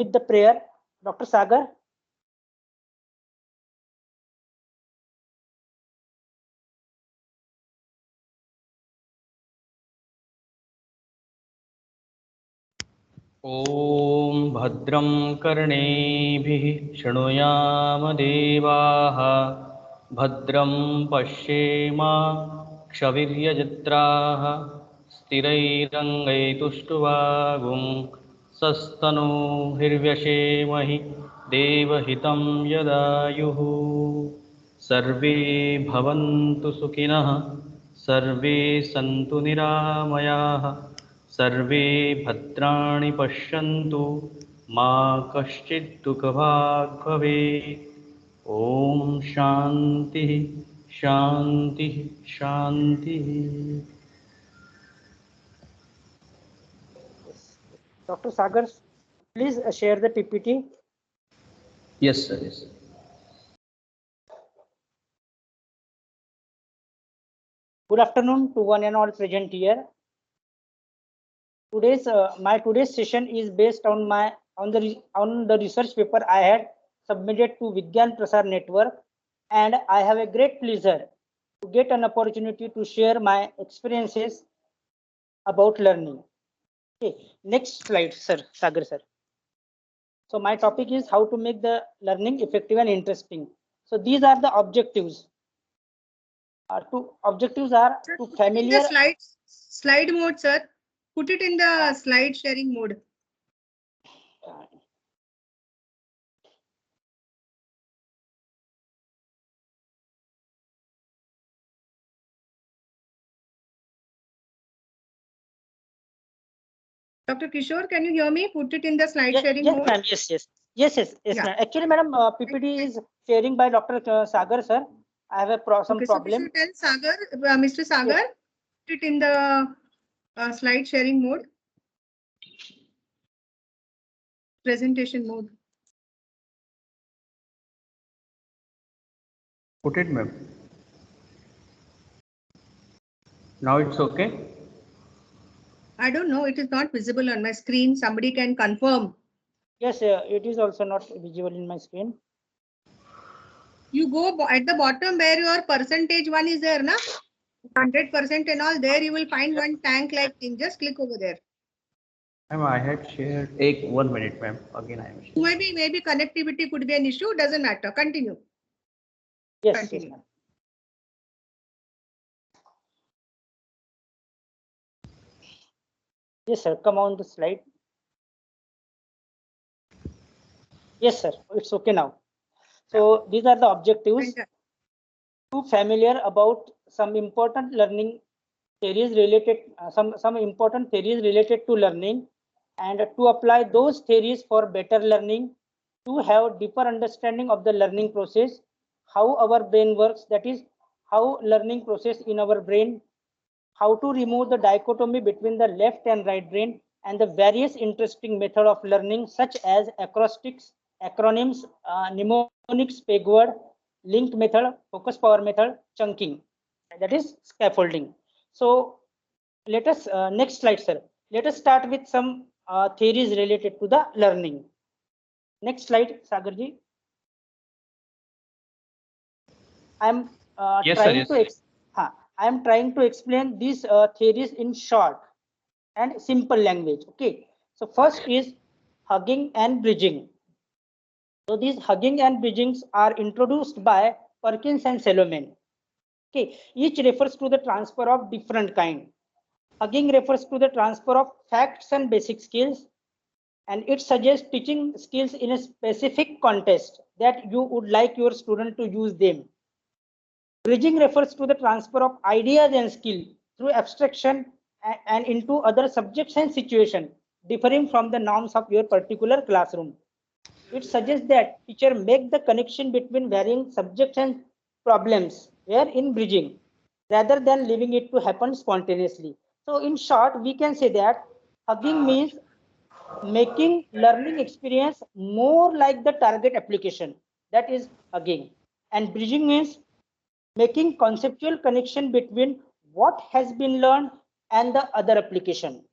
with the prayer. Dr. Sagar. ॐ भद्रं कर्णेभिः शृणुयाम देवाः भद्रं पश्येमाक्षभिर्यजत्राः स्थिरैरङ्गैतुष्टुवागुं सस्तनूभिर्व्यशेमहि देवहितं यदायुः सर्वे भवन्तु सुखिनः सर्वे सन्तु निरामयाः सर्वे भद्राणि पश्यन्तु मा कश्चित् दुःखभाग् भवेत्। ॐ शान्तिः शान्तिः शान्तिः। Dr. Sagar, please share the PPT. Yes, sir. Yes. Good afternoon to one and all present here. My today's session is based on the research paper I had submitted to Vigyan Prasar Network, and I have a great pleasure to get an opportunity to share my experiences about learning. Okay, next slide, sir, Sagar sir. So my topic is how to make the learning effective and interesting. So these are the objectives. Objectives are Sir, to put it in familiar. the slide mode, sir. Put it in the slide sharing mode. Dr. Kishore, can you hear me? Put it in the slide sharing Yes, mode. ma'am. Yes, Yeah. ma'am. Actually, madam, PPT is sharing by Dr. Sagar, sir. I have some Okay, problem. so tell Sagar, Mr. Sagar, Yes. put it in the slide sharing mode. Presentation mode. Put it, ma'am. Now it's okay. I don't know. It is not visible on my screen. Somebody can confirm. Yes, it is also not visible in my screen. You go at the bottom where your percentage one is there, na? 100% and all. There you will find one tank like thing. Just click over there. Ma'am, I had shared. Take 1 minute, ma'am. Again, I am sharing. Maybe connectivity could be an issue. Doesn't matter. Continue. Yes, Continue. yes, ma'am. Yes, sir. Come on the slide. Yes, sir. It's okay now. So these are the objectives. To familiar about some important learning theories related, some important theories related to learning, and to apply those theories for better learning, to have deeper understanding of the learning process, how our brain works, that is how learning process in our brain, how to remove the dichotomy between the left and right brain, and the various interesting method of learning such as acrostics, acronyms, mnemonics, peg word, linked method, focus power method, chunking, that is scaffolding. So let us next slide, sir. Let us start with some theories related to the learning. Next slide, Sagarji. I am Yes, sir. trying Yes, to sir. I am trying to explain these theories in short and simple language. Okay. So first is hugging and bridging. So these hugging and bridgings are introduced by Perkins and Solomon. Okay. Each refers to the transfer of different kind. Hugging refers to the transfer of facts and basic skills, and it suggests teaching skills in a specific context that you would like your student to use them. Bridging refers to the transfer of ideas and skill through abstraction and into other subjects and situations differing from the norms of your particular classroom. It suggests that teacher make the connection between varying subjects and problems where in bridging rather than leaving it to happen spontaneously. So in short, we can say that hugging means making learning experience more like the target application, that is hugging, and bridging means making conceptual connection between what has been learned and the other application.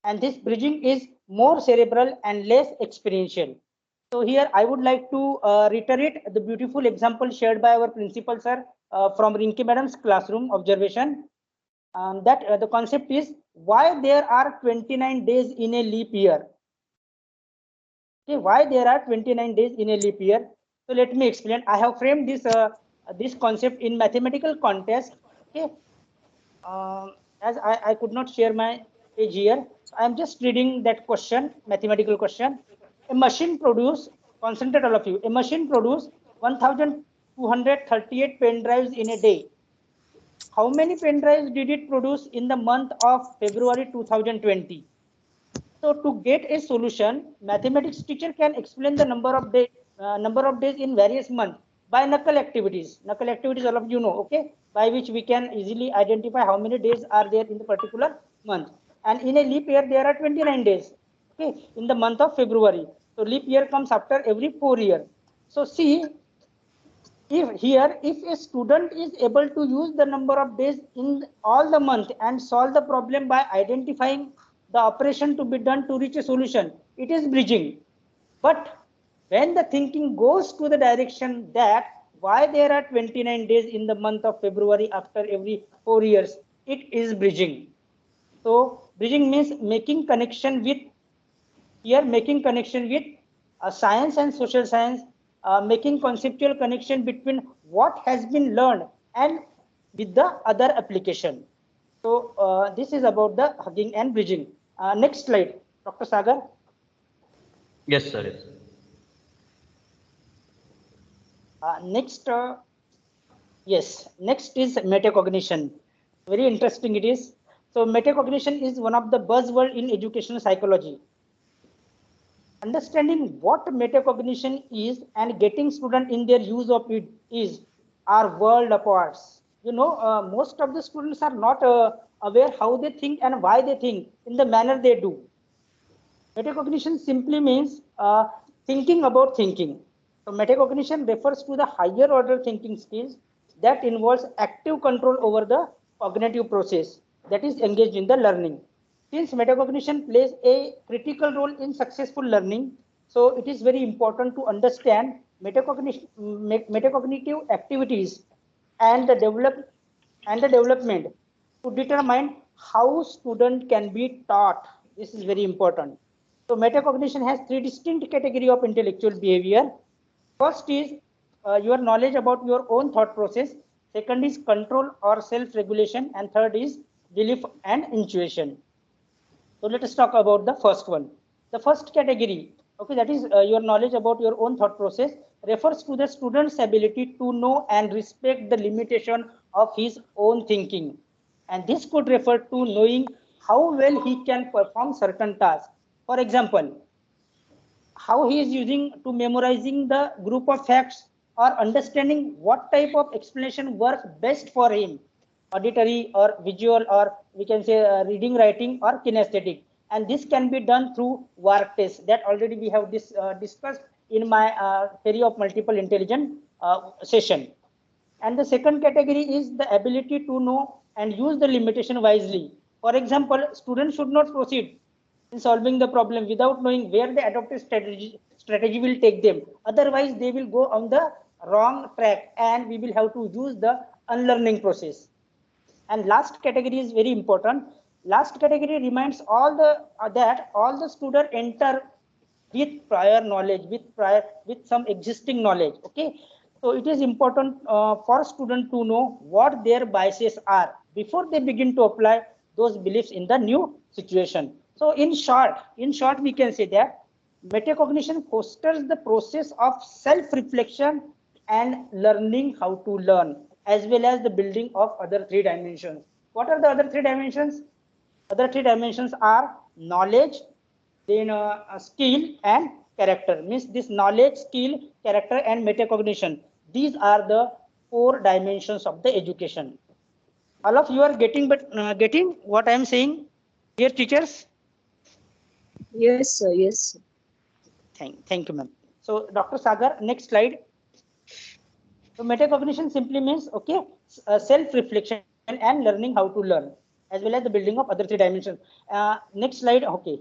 and this bridging is more cerebral and less experiential. So here I would like to reiterate the beautiful example shared by our principal sir from Rinki madam's classroom observation. That the concept is why there are 29 days in a leap year. Okay, why there are 29 days in a leap year? So let me explain. I have framed this concept in mathematical context. Okay, as I could not share my page here, I am just reading that question, mathematical question. A machine produce, concentrate all of you, a machine produce 1238 pen drives in a day. How many pen drives did it produce in the month of February 2020? So to get a solution, mathematics teacher can explain the number of days in various months by knuckle activities. Knuckle activities, all of you know, okay, by which we can easily identify how many days are there in the particular month. And in a leap year, there are 29 days, okay, in the month of February. So leap year comes after every 4 years. So see, if a student is able to use the number of days in all the month and solve the problem by identifying the operation to be done to reach a solution, it is bridging. But when the thinking goes to the direction that why there are 29 days in the month of February after every 4 years, it is bridging. So bridging means making connection with, here making connection with science and social science, making conceptual connection between what has been learned and with the other application. So this is about the hugging and bridging. Next slide, Dr. Sagar. Yes, sir. Yes. Next, yes, next is metacognition. Very interesting it is. So metacognition is one of the buzzword in educational psychology. Understanding what metacognition is and getting student in their use of it is are world apart. You know, most of the students are not aware how they think and why they think in the manner they do. Metacognition simply means thinking about thinking. So metacognition refers to the higher order thinking skills that involves active control over the cognitive process that is engaged in the learning. Since metacognition plays a critical role in successful learning, so it is very important to understand metacognitive activities and the development to determine how student can be taught. This is very important. So metacognition has three distinct categories of intellectual behavior. First is your knowledge about your own thought process. Second is control or self-regulation, and third is belief and intuition. So let us talk about the first one. The first category, okay, that is your knowledge about your own thought process, refers to the student's ability to know and respect the limitation of his own thinking. And this could refer to knowing how well he can perform certain tasks. For example, how he is using to memorizing the group of facts or understanding what type of explanation works best for him, auditory or visual, or we can say reading, writing, or kinesthetic. And this can be done through work tests that already we have discussed in my theory of multiple intelligence session. And the second category is the ability to know and use the limitation wisely. For example, students should not proceed in solving the problem without knowing where the adopted strategy will take them. Otherwise, they will go on the wrong track and we will have to use the unlearning process. And last category is very important. Last category reminds all the that all the student enter with prior knowledge, with some existing knowledge. Okay, so it is important for student to know what their biases are before they begin to apply those beliefs in the new situation. So in short, we can say that metacognition fosters the process of self-reflection and learning how to learn, as well as the building of other three dimensions. What are the other three dimensions? Other three dimensions are knowledge, then skill, and character. Means this knowledge, skill, character, and metacognition. These are the four dimensions of the education. All of you are getting what I am saying, dear teachers? Yes, sir. Yes, sir. Thank you, ma'am. So, Dr. Sagar, next slide. So metacognition simply means, okay, self-reflection and learning how to learn. as well as the building of other three dimensions. Next slide. Okay.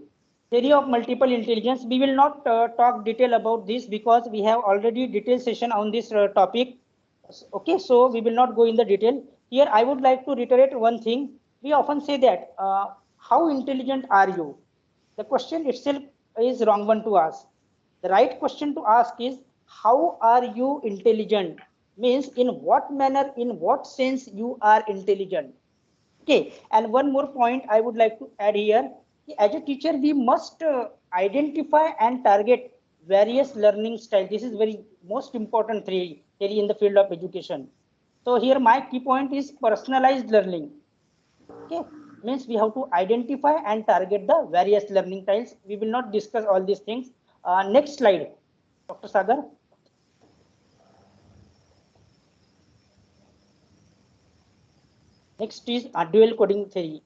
Theory of multiple intelligence. We will not talk detail about this because we have already detailed session on this topic. Okay, so we will not go in the detail. Here, I would like to reiterate one thing. We often say that, how intelligent are you? The question itself is wrong one to ask. The right question to ask is, how are you intelligent? Means in what manner, in what sense you are intelligent. Okay, and one more point I would like to add here. As a teacher, we must identify and target various learning styles. This is very most important theory in the field of education. So here my key point is personalized learning. Okay, means we have to identify and target the various learning styles. We will not discuss all these things. Next slide, Dr. Sagar. Next is a dual coding theory.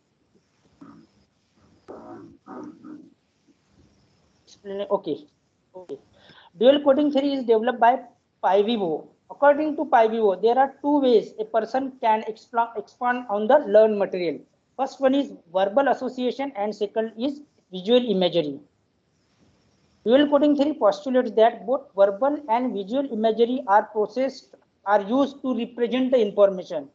Okay. Dual coding theory is developed by Paivivo. According to Paivivo, there are two ways a person can expand on the learned material. First one is verbal association and second is visual imagery. Dual coding theory postulates that both verbal and visual imagery are used to represent the information,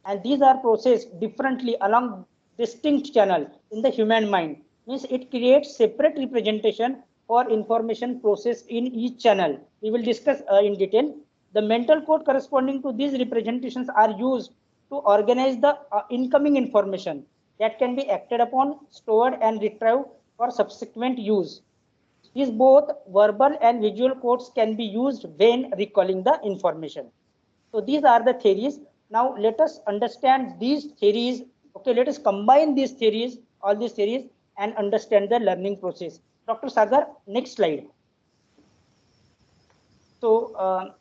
and these are processed differently along distinct channels in the human mind. Means it creates separate representation for information processed in each channel. We will discuss in detail. The mental code corresponding to these representations are used to organize the incoming information that can be acted upon, stored, and retrieved for subsequent use. These both verbal and visual codes can be used when recalling the information. So these are the theories. Now let us understand these theories. Okay, let us combine these theories, all these theories, and understand the learning process. Dr. Sagar, next slide. So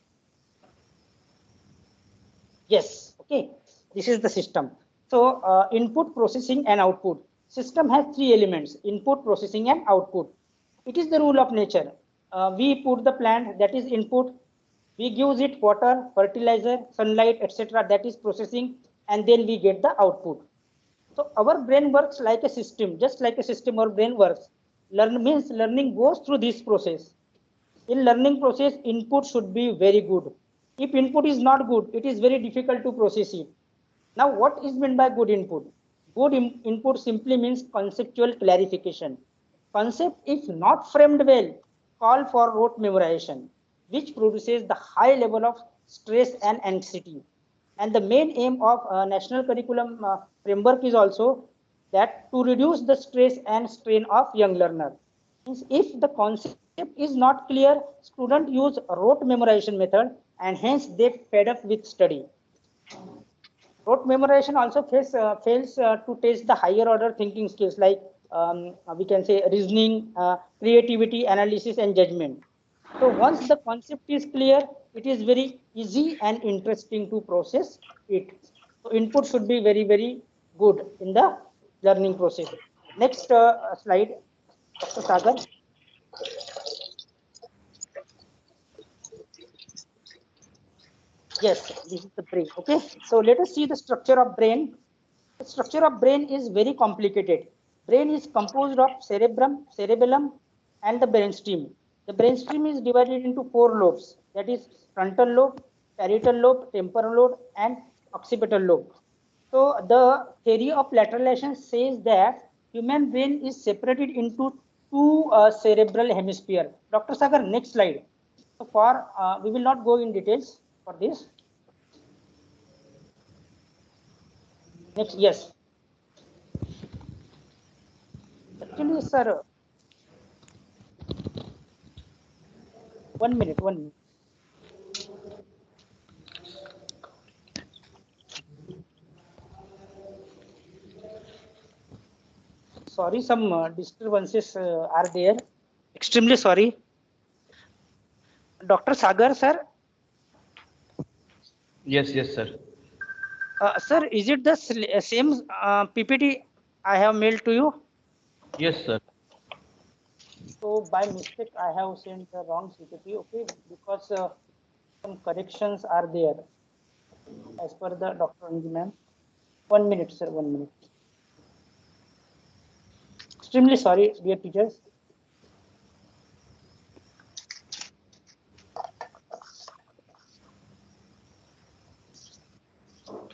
yes, okay, this is the system. So input, processing, and output. System has three elements: input, processing, and output. It is the rule of nature. We put the plant, that is input. We give it water, fertilizer, sunlight, etc. That is processing, and then we get the output. So our brain works like a system, just like a system our brain works. Learning goes through this process. In learning process, input should be very good. If input is not good, it is very difficult to process it. Now, what is meant by good input? Good input simply means conceptual clarification. Concept, if not framed well, call for rote memorization, which produces the high level of stress and anxiety. And the main aim of national curriculum framework is also that to reduce the stress and strain of young learner. Means if the concept is not clear, students use rote memorization method and hence they fed up with study. Rote memorization also fails to test the higher order thinking skills like we can say reasoning, creativity, analysis, and judgment. So once the concept is clear, it is very easy and interesting to process it. So input should be very, very good in the learning process. Next slide, Dr. Sagar. Yes, this is the brain. Okay, so let us see the structure of brain. The structure of brain is very complicated. Brain is composed of cerebellum, and the brainstem. The brainstem is divided into four lobes. That is frontal lobe, parietal lobe, temporal lobe, and occipital lobe. So the theory of lateralization says that human brain is separated into two cerebral hemisphere. Dr. Sagar, next slide. So for we will not go in details for this. Next, yes. Actually, sir, 1 minute, 1 minute. Sorry, some disturbances are there. Extremely sorry. Dr. Sagar, sir. Yes, yes, sir. Sir, is it the same PPT I have mailed to you? Yes, sir. So by mistake, I have sent the wrong PPT. Okay, because some corrections are there as per the Dr. Anji ma'am. 1 minute, sir. 1 minute. Extremely sorry, dear teachers.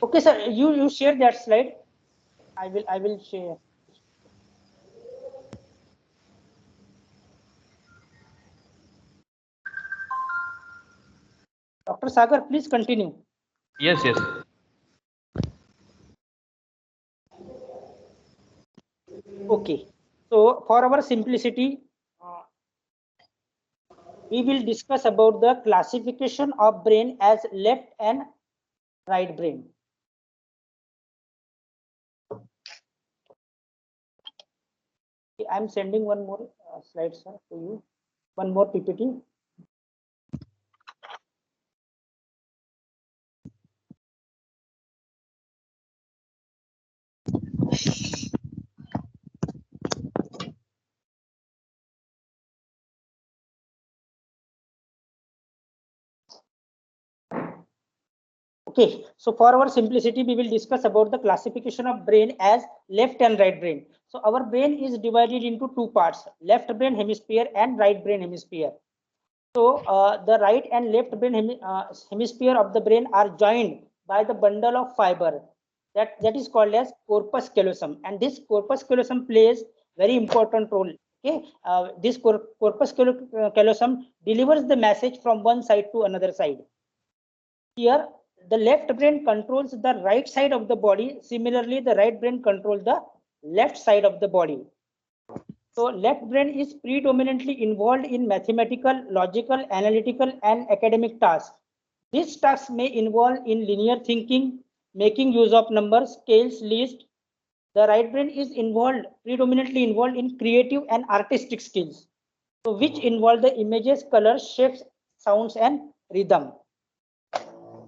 Okay, sir, you share that slide. I will share. Dr. Sagar, please continue. Yes, yes. Okay. So for our simplicity, we will discuss about the classification of brain as left and right brain. Okay, I'm sending one more slide, sir, to you. One more PPT. Okay, so for our simplicity, we will discuss about the classification of brain as left and right brain. So our brain is divided into two parts, left brain hemisphere and right brain hemisphere. So the right and left brain hemisphere of the brain are joined by the bundle of fiber that is called as corpus callosum, and this corpus callosum plays very important role. Okay, this corpus callosum delivers the message from one side to another side. Here, the left brain controls the right side of the body. Similarly, the right brain controls the left side of the body. So left brain is predominantly involved in mathematical, logical, analytical, and academic tasks. These tasks may involve in linear thinking, making use of numbers, scales, lists. The right brain is predominantly involved in creative and artistic skills, so which involve the images, colors, shapes, sounds, and rhythm.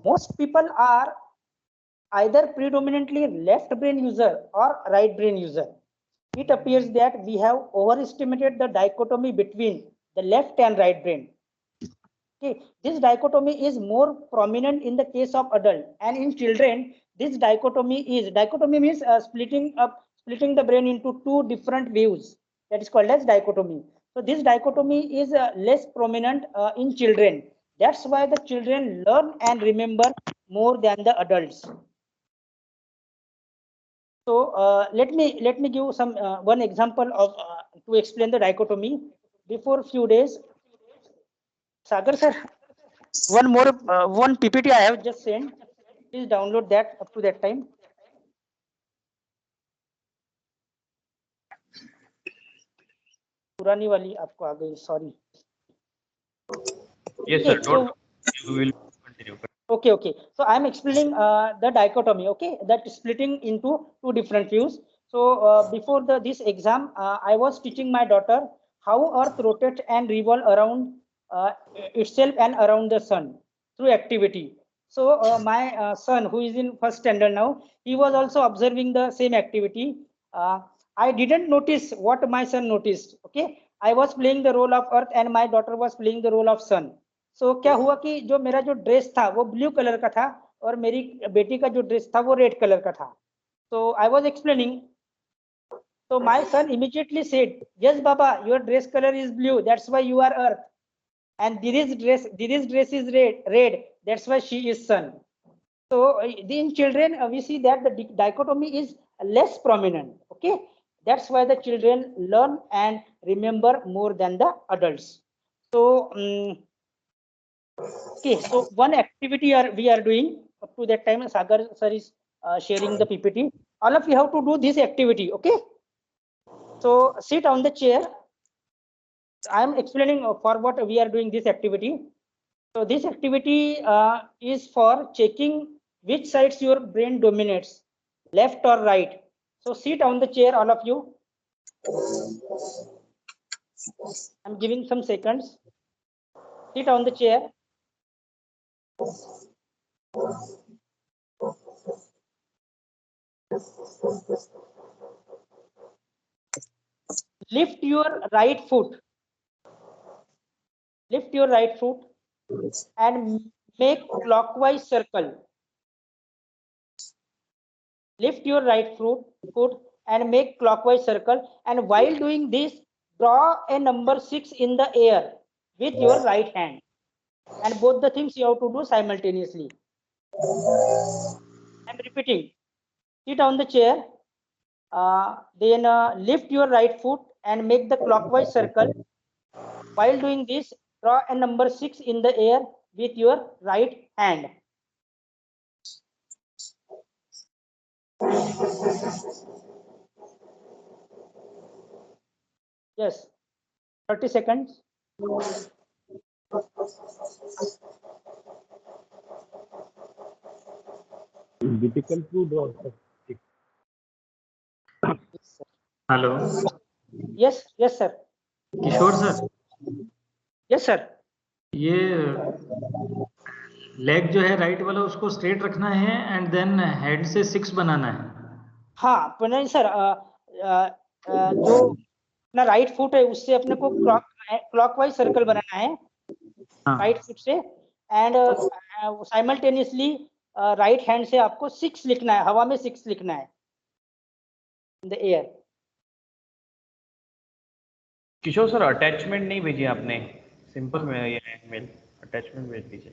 Most people are either predominantly left brain user or right brain user. It appears that we have overestimated the dichotomy between the left and right brain. Okay, this dichotomy is more prominent in the case of adult, and in children, this dichotomy means splitting the brain into two different views. That is called as dichotomy. So this dichotomy is less prominent in children. That's why the children learn and remember more than the adults. So let me give some one example of to explain the dichotomy. Before few days, Sagar sir, one PPT I have just sent. Please download that up to that time. पुरानी वाली आपको आ गई, sorry. Yes, Okay, sir. Don't. You will continue. Okay. So I'm explaining the dichotomy. Okay, that splitting into two different views. So before this exam, I was teaching my daughter how Earth rotates and revolves around itself and around the sun through activity. So my son, who is in first standard now, he was also observing the same activity. I didn't notice what my son noticed. Okay, I was playing the role of Earth and my daughter was playing the role of sun. सो क्या हुआ कि जो मेरा जो dress था वो blue colour का था और मेरी बेटी का जो ड्रेस था वो रेड कलर का था. So I was explaining. So my son immediately said, "Yes, Baba, your dress color is blue. That's why you are Earth. And this dress is red. That's why she is sun." So in children, we see that the dichotomy is less prominent. Okay, that's why the children learn and remember more than the adults. So. Okay, so one activity we are doing up to that time. Sagar sir is sharing the PPT. All of you have to do this activity. Okay, so sit on the chair. I am explaining for what we are doing this activity. So this activity is for checking which sides your brain dominates, left or right. So sit on the chair, all of you. I'm giving some seconds. Sit on the chair. Lift your right foot. Lift your right foot and make clockwise circle. Lift your right foot and make clockwise circle. And while doing this, draw a number 6 in the air with your right hand. And both the things you have to do simultaneously. I'm repeating. Sit on the chair, then lift your right foot and make the clockwise circle. While doing this, draw a number 6 in the air with your right hand. Yes, 30 seconds. Difficult to draw. Hello Yes, yes, sir. Kishore sir, Yes, sir. ये leg जो है right वाला उसको straight रखना है and then head से 6 बनाना है. हाँ, पर नहीं सर, जो अपना राइट फुट है उससे अपने को क्लॉकवाइज सर्कल बनाना है हाँ. राइट फुट से. एंड साइमल्टेनियसली राइट हैंड से आपको 6 लिखना है, हवा में 6 लिखना है in the air. Kishore sir, attachment नहीं भेजी आपने, सिंपल में ये मेल अटैचमेंट भेज दीजिए.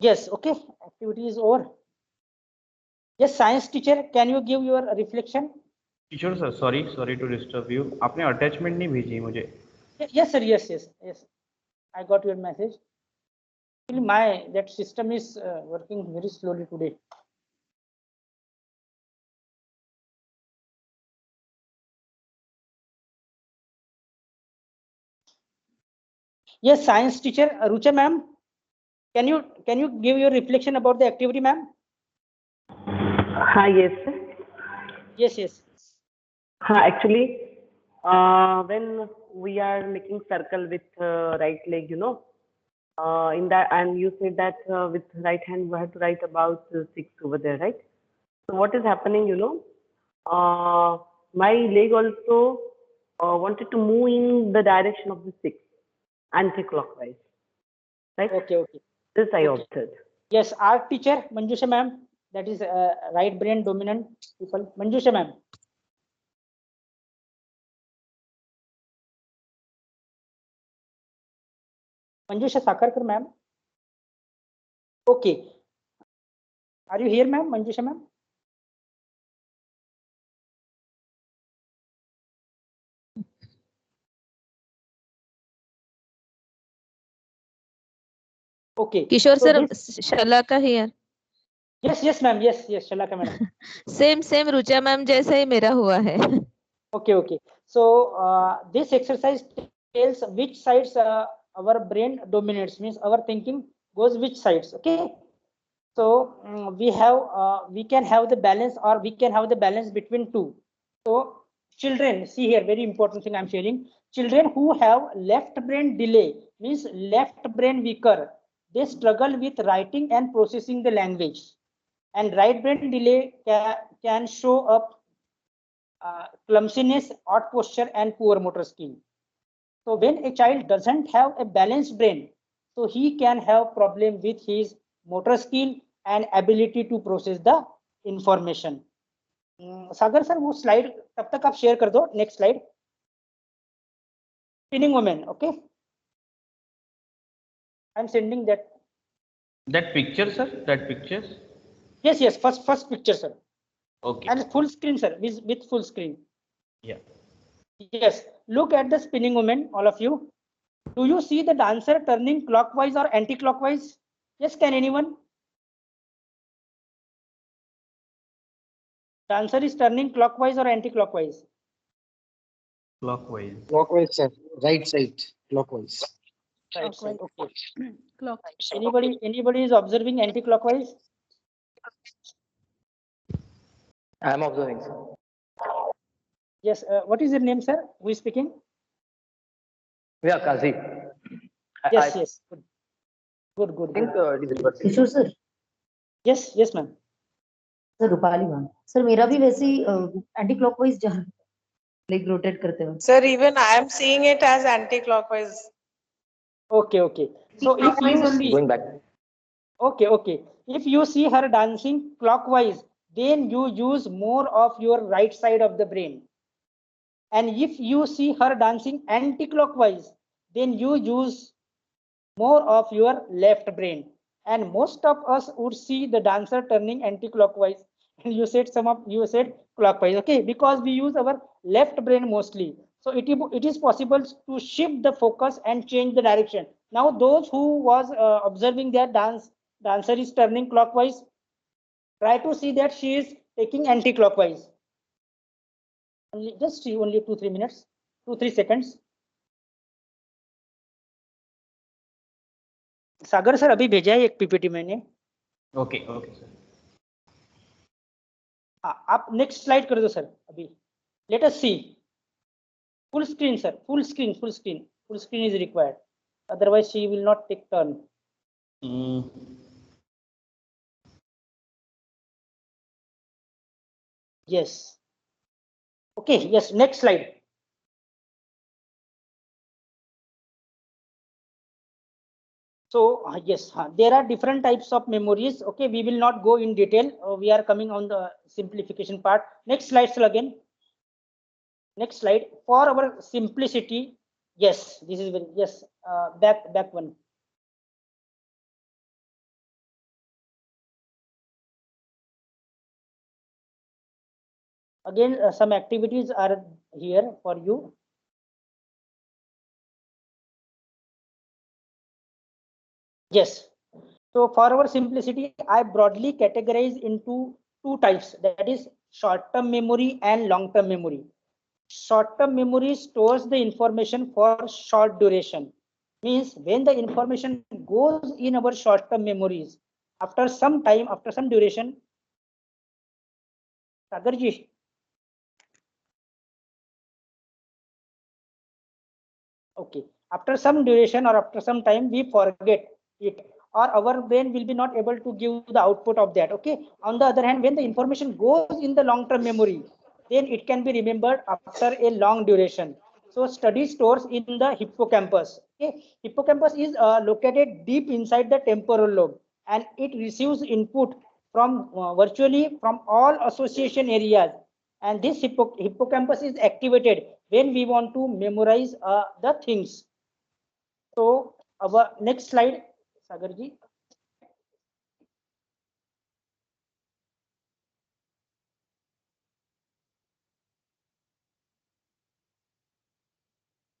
Yes, okay. Activity is over. Yes, science teacher, can you give your reflection? Kishore sir, sorry to disturb you, आपने अटैचमेंट नहीं भेजी मुझे. Yes, sir. Yes. I got your message. Actually, that system is working very slowly today. Yes, science teacher Rucha ma'am, can you give your reflection about the activity, ma'am? Yes. Yes. Actually, when we are making circle with right leg, in that, and you said that with right hand we have to write about 6 over there, right? So what is happening, my leg also wanted to move in the direction of the 6, anti-clockwise, right? Okay. This I Okay. observed. Yes, art teacher Manjusha ma'am, that is right brain dominant people. Manjusha ma'am. Manjusha Sakarkar ma'am. Okay. Are you here, ma'am? Manjusha ma'am? Okay. Kishore So sir, this, Shalaka here. yes, ma'am. Yes, Shalaka madam. Same Rucha ma'am जैसा ही मेरा हुआ है. Okay. So this exercise tells which sides our brain dominates, means our thinking goes which sides. Okay. So we can have the balance, or we can have the balance between two. So children, see here, very important thing I'm sharing. Children who have left brain delay, means left brain weaker, they struggle with writing and processing the language. And right brain delay can show up clumsiness, odd posture, and poor motor skill. So when a child doesn't have a balanced brain, so he can have problem with his motor skill and ability to process the information. Sagar sir वो slide तब तक आप share कर दो. Next slide. Spinning women. Okay, I am sending That picture, sir, that picture. yes, first picture, sir. Okay. And full screen, sir, with full screen. Yeah. Yes, look at the spinning woman, all of you. Do you see the dancer turning clockwise or anti-clockwise? Yes, can anyone? Dancer is turning clockwise or anti-clockwise? Clockwise. Clockwise, sir. Right side. Clockwise. Right side. Okay. Clockwise. Anybody is observing anti-clockwise? I am observing, sir. Yes. What is your name, sir? Who is speaking? Yeah, Kazi. Yes. I Yes. Good. think it is reversing. Kishore sir. Yes, ma'am. Sir Rupali ma'am. Sir मेरा भी वैसे ही anti clockwise जा रहा है. Like rotate करते हो. Sir, even I am seeing it as anti-clockwise. Okay, okay. So if you see, Going back. okay, okay. If you see her dancing clockwise, then you use more of your right side of the brain. And if you see her dancing anti-clockwise, then you use more of your left brain. And most of us would see the dancer turning anti-clockwise. And you said clockwise, okay? Because we use our left brain mostly. So it is possible to shift the focus and change the direction. Now those who was observing that dancer is turning clockwise, try to see that she is taking anti-clockwise. Just see only 2-3 minutes, 2-3 seconds. Sagar sir अभी भेजा है एक PPT मैंने. Okay okay sir. आप next slide कर दो sir. अभी let us see full screen sir. Full screen is required, otherwise she will not take turn. Yes. Okay, yes, next slide. So yes, there are different types of memories. Okay, we will not go in detail. We are coming on the simplification part. Next slide, sir, again. Next slide. For our simplicity, yes, this is very, yes, back one. Again, some activities are here for you. Yes. So for our simplicity, I broadly categorize into two types, that is short-term memory and long-term memory. Short-term memory stores the information for short duration. Means when the information goes in our short-term memories, after some time, after some duration, Sagarji. Okay. After some duration or after some time, we forget it, or our brain will be not able to give the output of that. Okay. On the other hand, when the information goes in the long-term memory, then it can be remembered after a long duration. So study stores in the hippocampus. Okay. Hippocampus is located deep inside the temporal lobe, and it receives input from virtually from all association areas. And this hippocampus is activated when we want to memorize the things. So our next slide, Sagarji.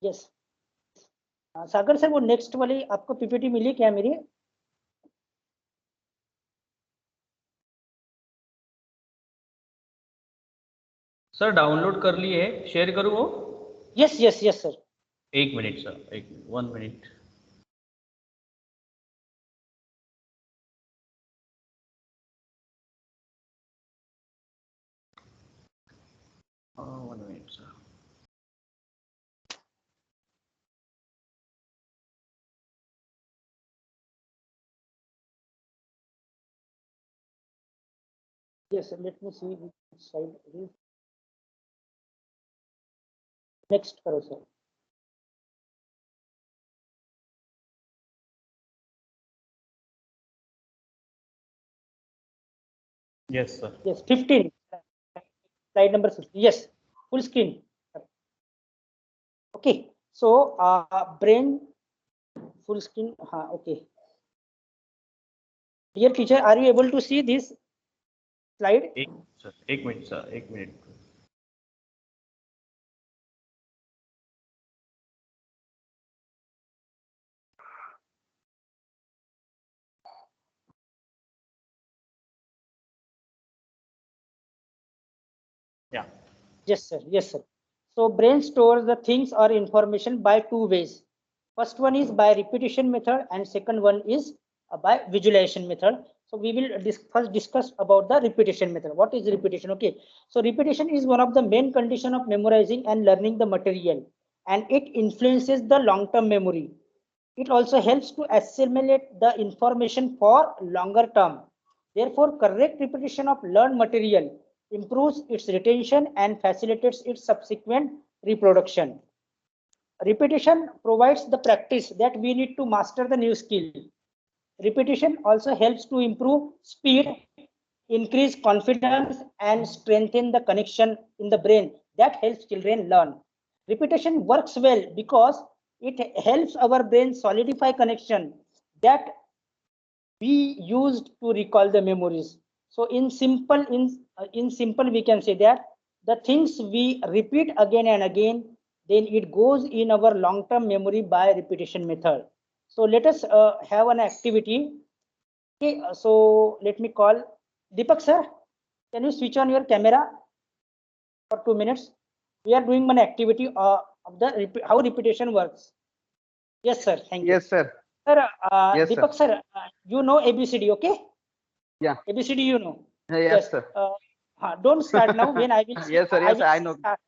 Yes. Sagar sir वो next वाली आपको PPT मिली क्या मेरी? Sir download कर लिए है, share करूँ वो? Yes yes yes sir. एक minute sir, 1 minute. One minute, sir. Yes, let me see which slide it is. Next करो sir. Yes, sir. Yes, 15. Slide number 15. Yes, full screen. Okay. So brain full screen. Okay. Dear teacher, are you able to see this slide? एक minute sir, 1 minute. Yeah. Yes, sir. Yes, sir. So brain stores the things or information by two ways. First one is by repetition method, and second one is by visualization method. So we will first discuss about the repetition method. What is repetition? Okay. So repetition is one of the main condition of memorizing and learning the material, and it influences the long-term memory. It also helps to assimilate the information for longer term. Therefore, correct repetition of learned material improves its retention and facilitates its subsequent reproduction. Repetition provides the practice that we need to master the new skill. Repetition also helps to improve speed, increase confidence, and strengthen the connection in the brain that helps children learn. Repetition works well because it helps our brain solidify connection that we used to recall the memories. So in simple we can say that the things we repeat again and again, then it goes in our long term memory by repetition method. So let us have an activity. Okay, so let me call Deepak sir. Can you switch on your camera for 2 minutes? We are doing one activity of the how repetition works. Yes sir, thank you. Yes, sir. Sir, Yes, Deepak sir, you know ABCD, okay? Yeah. ABCD, you know. Yes, sir. Don't start now. When I will say, Yes, sir. Yes, I know. Start.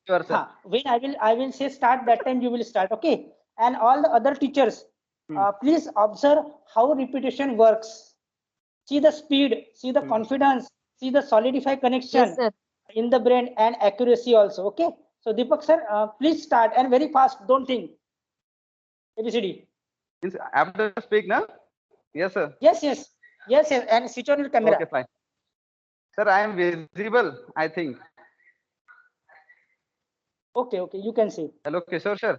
Sure, sir. When I will say start, that time you will start, okay? And all the other teachers, please observe how repetition works. See the speed, see the confidence, see the solidified connection Yes, sir. in the brain and accuracy also, okay? So Deepak sir, please start and very fast. Don't think. ABCD. Means after speak, na? Yes, sir. Yes, yes, yes, yes. And switch on your camera. Okay, fine. Sir, I am visible, I think. Okay, okay, you can say. Hello, Kishore, sir.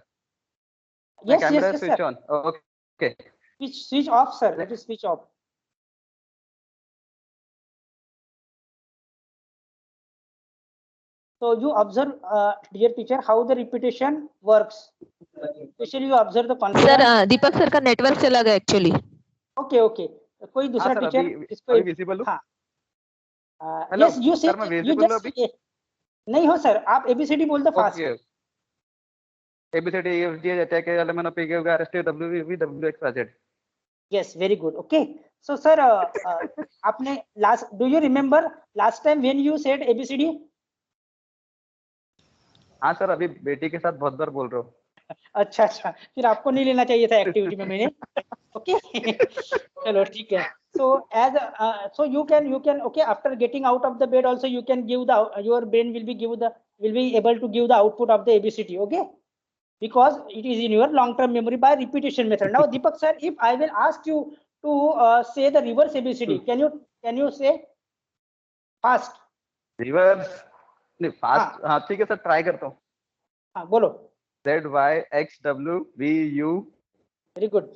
My Yes, camera yes, is yes, switch sir. on. Okay. Switch off, sir. Let us switch off. So you observe, dear teacher, how the repetition works. Especially you observe the sir confidence. Deepak sir का network चला गया actually. Okay, okay. कोई दूसरा sir, teacher इसको अभी visible हूँ? हाँ. Hello, Yes, you say sir, मैं you visible हूँ just अभी? say. नहीं हो सर, आप ABCD बोल दो fast. Okay. ABCD, EFG, H, I, K, L, M, N, O, P, Q, R, S, T, W, V, W, X, Y, Z. Yes, very good. Okay. So sir, आपने do you remember last time when you said ABCD? हाँ sir, अभी बेटी के साथ बहुत बार बोल रहा हूँ. अच्छा अच्छा, फिर आपको नहीं लेना चाहिए था एक्टिविटी में मैंने. ओके चलो ठीक है. So as so you can okay, after getting out of the bed also you can give the your brain will be able to give the output of the ABCD, okay, because it is in your long term memory by repetition method. Now Deepak sir, if I will ask you to say the reverse ABCD, can you say fast? Reverse नहीं fast. हाँ ठीक है sir, try करता हूँ. हाँ बोलो. Z, Y, X, W, V, U. Very good.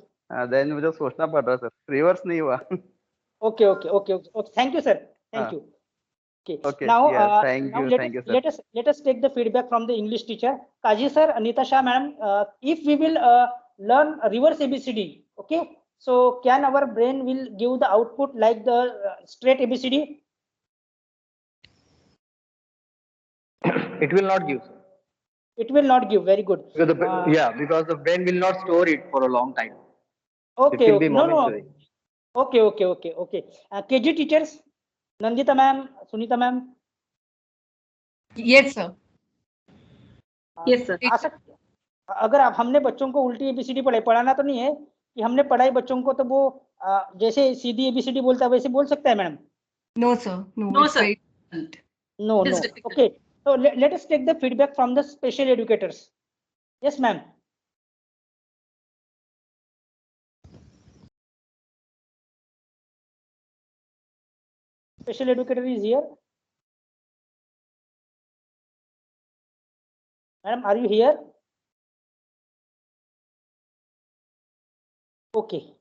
Then मुझे सोचना पड़ रहा सर, रिवर्स नहीं हुआ. Okay, okay, okay, okay, okay. Thank you, sir. Thank you. Okay. Okay. Now, Yeah, thank now you, sir. let us take the feedback from the English teacher. Kaji sir, Anita Shah ma'am, if we will learn reverse ABCD, okay, so can our brain will give the output like the straight ABCD? It will not give. It will not give. Very good. Because because the brain will not store it for a long time. Okay. It will be No, no. momentary. Okay, okay, okay, okay. KG teachers, Nandita ma'am, Sunita ma'am. Yes, sir. Yes, sir. अगर आप हमने बच्चों को उल्टी ABCD पढ़ाना तो नहीं है कि हमने पढ़ाई बच्चों को तो वो जैसे सीधी ABCD बोलता है वैसे बोल सकता है madam? No, sir. No, sir. No, no. Okay. So let us take the feedback from the special educators. Yes, ma'am. Special educator is here. Madam, are you here? Okay.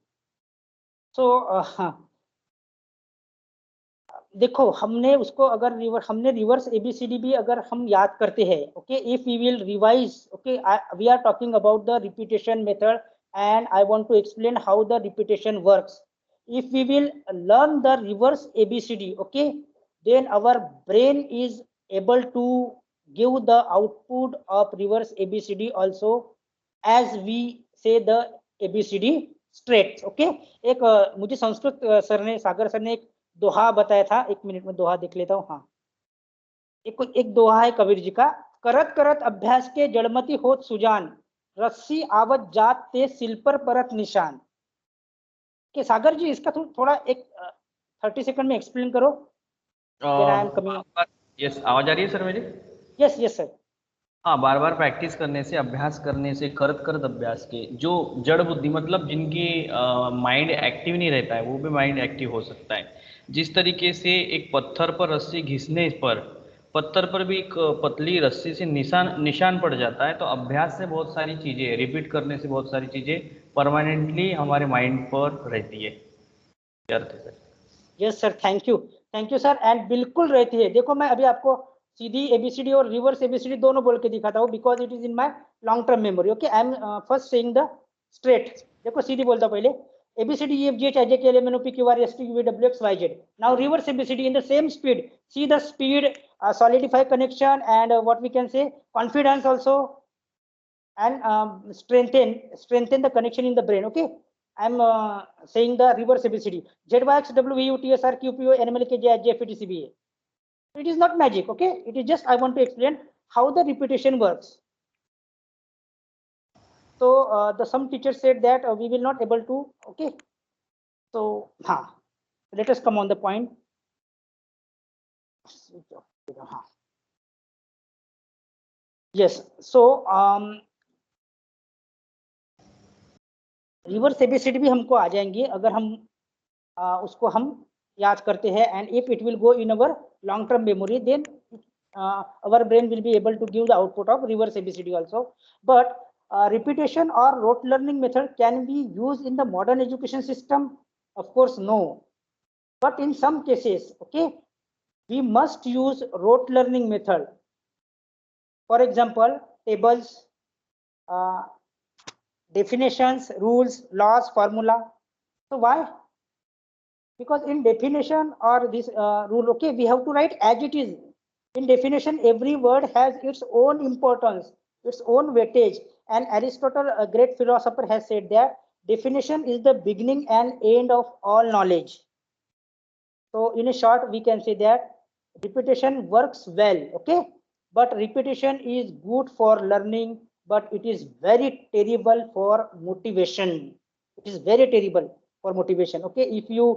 So देखो हमने उसको अगर हमने रिवर्स ABCD भी अगर हम याद करते हैं, okay, if we will revise, okay, we are talking about the repetition method and I want to explain how the repetition works. If we will learn the reverse ABCD, okay, then our brain is able to give the output of reverse ABCD also as we say the ABCD straight, okay. एक मुझे Sanskrit sir ने सागर sir ने एक दोहा बताया था. 1 minute में दोहा देख लेता हूँ. हाँ, एक दोहा है कबीर जी का. करत करत अभ्यास के जड़मती होत सुजान, रस्सी आवत जात ते सिल पर परत निशान. के सागर जी इसका थोड़ा एक 30 सेकंड में एक्सप्लेन करो. Then I am coming. Yes, आवाज आ रही है सर मेरी? Yes yes sir. हाँ, बार बार प्रैक्टिस करने से, अभ्यास करने से, करत करत अभ्यास के जो जड़ बुद्धि मतलब जिनकी माइंड एक्टिव नहीं रहता है वो भी माइंड एक्टिव हो सकता है। जिस तरीके से एक पत्थर पर रस्सी घिसने पर पत्थर पर भी एक पतली रस्सी से निशान पड़ जाता है, तो अभ्यास से बहुत सारी चीज़ें, रिपीट करने से बहुत सारी चीज़ें परमानेंटली हमारे माइंड पर रहती है। अर्थ है sir. Yes sir, thank you sir. And बिल्कुल रहती है। देखो मैं अभी आपको सीधी एबीसीडी और रिवर्स एबीसीडी दोनों बोल के दिखाता हूँ, because it is in my long term memory. Okay, I am first saying the straight. देखो सीधी बोलता हूँ पहले, A B C D E F G H I J K L M N O P Q R S T U V W X Y Z. Now reverse ABCD in the same speed, see the speed, solidify connection, and what we can say, confidence also, and strengthen the connection in the brain. Okay, I'm saying the reverse ABCD: Z Y X W V U T S R Q P O N M L K J H J F E T C B A. It is not magic. Okay, it is just I want to explain how the repetition works. So the some teachers said that we will not able to. Okay, so let us come on the point. Yes, so reverse ABCD भी हमको आ जाएंगी अगर हम उसको हम याद करते हैं, and if it will go in our long term memory, then our brain will be able to give the output of reverse ABCD also. But repetition or rote learning method can be used in the modern education system? Of course no, but in some cases, okay, we must use rote learning method. For example, tables, definitions, rules, laws, formula. So why? Because in definition or this rule, okay, we have to write as it is. In definition, every word has its own importance, its own weightage, and Aristotle, a great philosopher, has said that definition is the beginning and end of all knowledge. So in a short, we can say that repetition works well, okay, but repetition is good for learning, but it is very terrible for motivation. It is very terrible for motivation. Okay, if you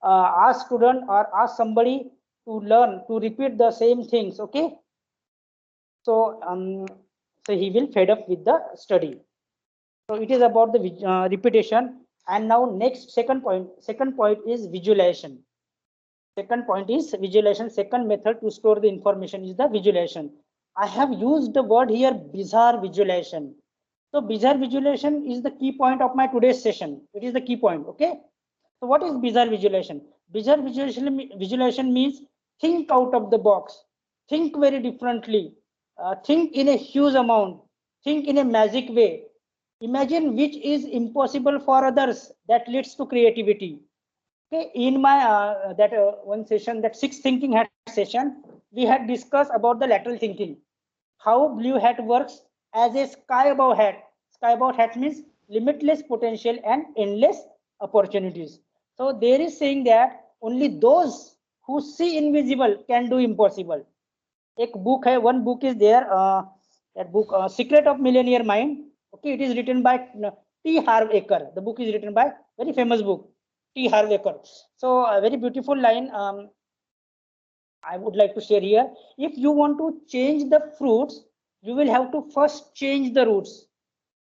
ask student or ask somebody to learn to repeat the same things, okay, so so he will fed up with the study. So it is about the repetition. And now next, second point is visualization. Second point is visualization. Second method to store the information is the visualization. I have used the word here, bizarre visualization. So bizarre visualization is the key point of my today's session. It is the key point. Okay, so what is bizarre visualization? Bizarre visualization means think out of the box, think very differently, think in a huge amount, think in a magic way, imagine which is impossible for others. That leads to creativity. Okay, in my that one session, that sixth thinking hat session, we had discussed about the lateral thinking, how blue hat works as a sky above hat. Sky above hat means limitless potential and endless opportunities. So there is saying that only those who see invisible can do impossible. एक book है, one book is there, that book, Secret of Millionaire Mind. Okay, it is written by T. Harv Eker. The book is written by very famous book, T. Harv Eker. So a very beautiful line I would like to share here. If you want to change the fruits, you will have to first change the roots.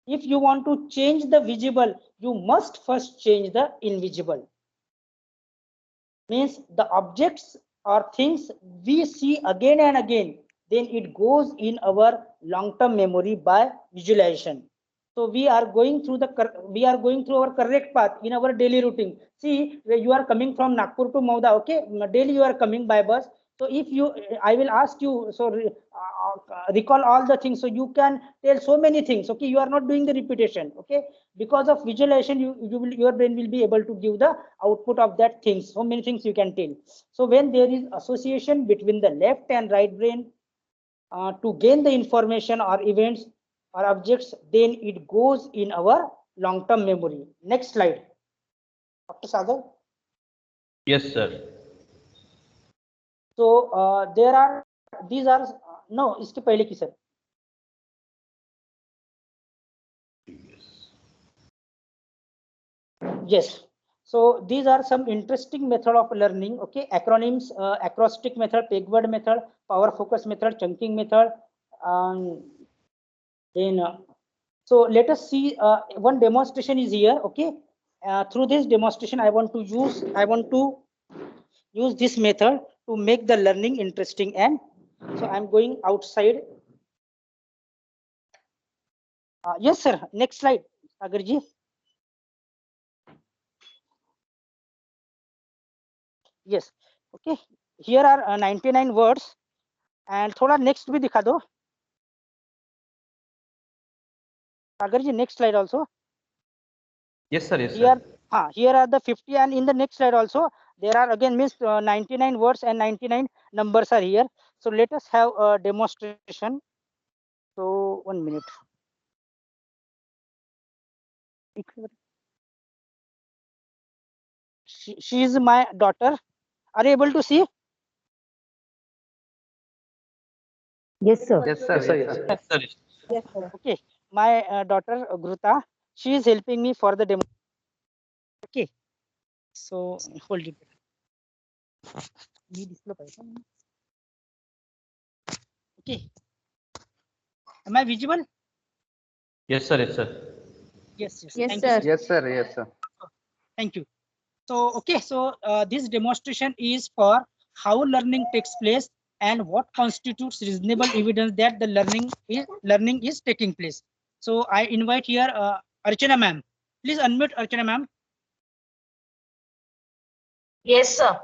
If you want to change the visible, you must first change the invisible. Means the objects or things we see again and again, then it goes in our long-term memory by visualization. So we are going through our correct path in our daily routine. See, where you are coming from Nagpur to Mauda, okay, daily you are coming by bus. So if you, I will ask you, so recall all the things, so you can tell so many things. Okay, you are not doing the repetition. Okay, because of visualization, your brain will be able to give the output of that things. So many things you can tell. So when there is association between the left and right brain to gain the information or events or objects, then it goes in our long-term memory. Next slide, Dr. Sagar. Yes, sir. So these are no, इसके पहले की sir. Yes. So these are some interesting method of learning. Okay, acronyms: acrostic method, pegword method, power focus method, chunking method. Then so let us see one demonstration is here. Okay, through this demonstration I want to use this method to make the learning interesting. And so I'm going outside. Yes sir, next slide Agarji. Yes, okay, here are 99 words. And थोड़ा next भी दिखा दो Agarji, next slide also. Yes sir, yes Here, sir. here are the 50, and in the next slide also there are again means 99 words and 99 numbers are here. So let us have a demonstration. So 1 minute. She is my daughter. Are you able to see? Yes, sir. Yes, sir. Yes, sir. Yes sir. Yes, sir. Okay, my daughter Gruta, she is helping me for the demo. Okay, so hold it. Okay, am I visible? Yes sir, yes sir. Yes, yes. Yes, Thank sir. you. Yes, sir. Yes, sir. Thank you. So, okay, so this demonstration is for how learning takes place and what constitutes reasonable evidence that the learning is taking place. So, I invite here Archana ma'am. Please unmute Archana ma'am. Yes, sir.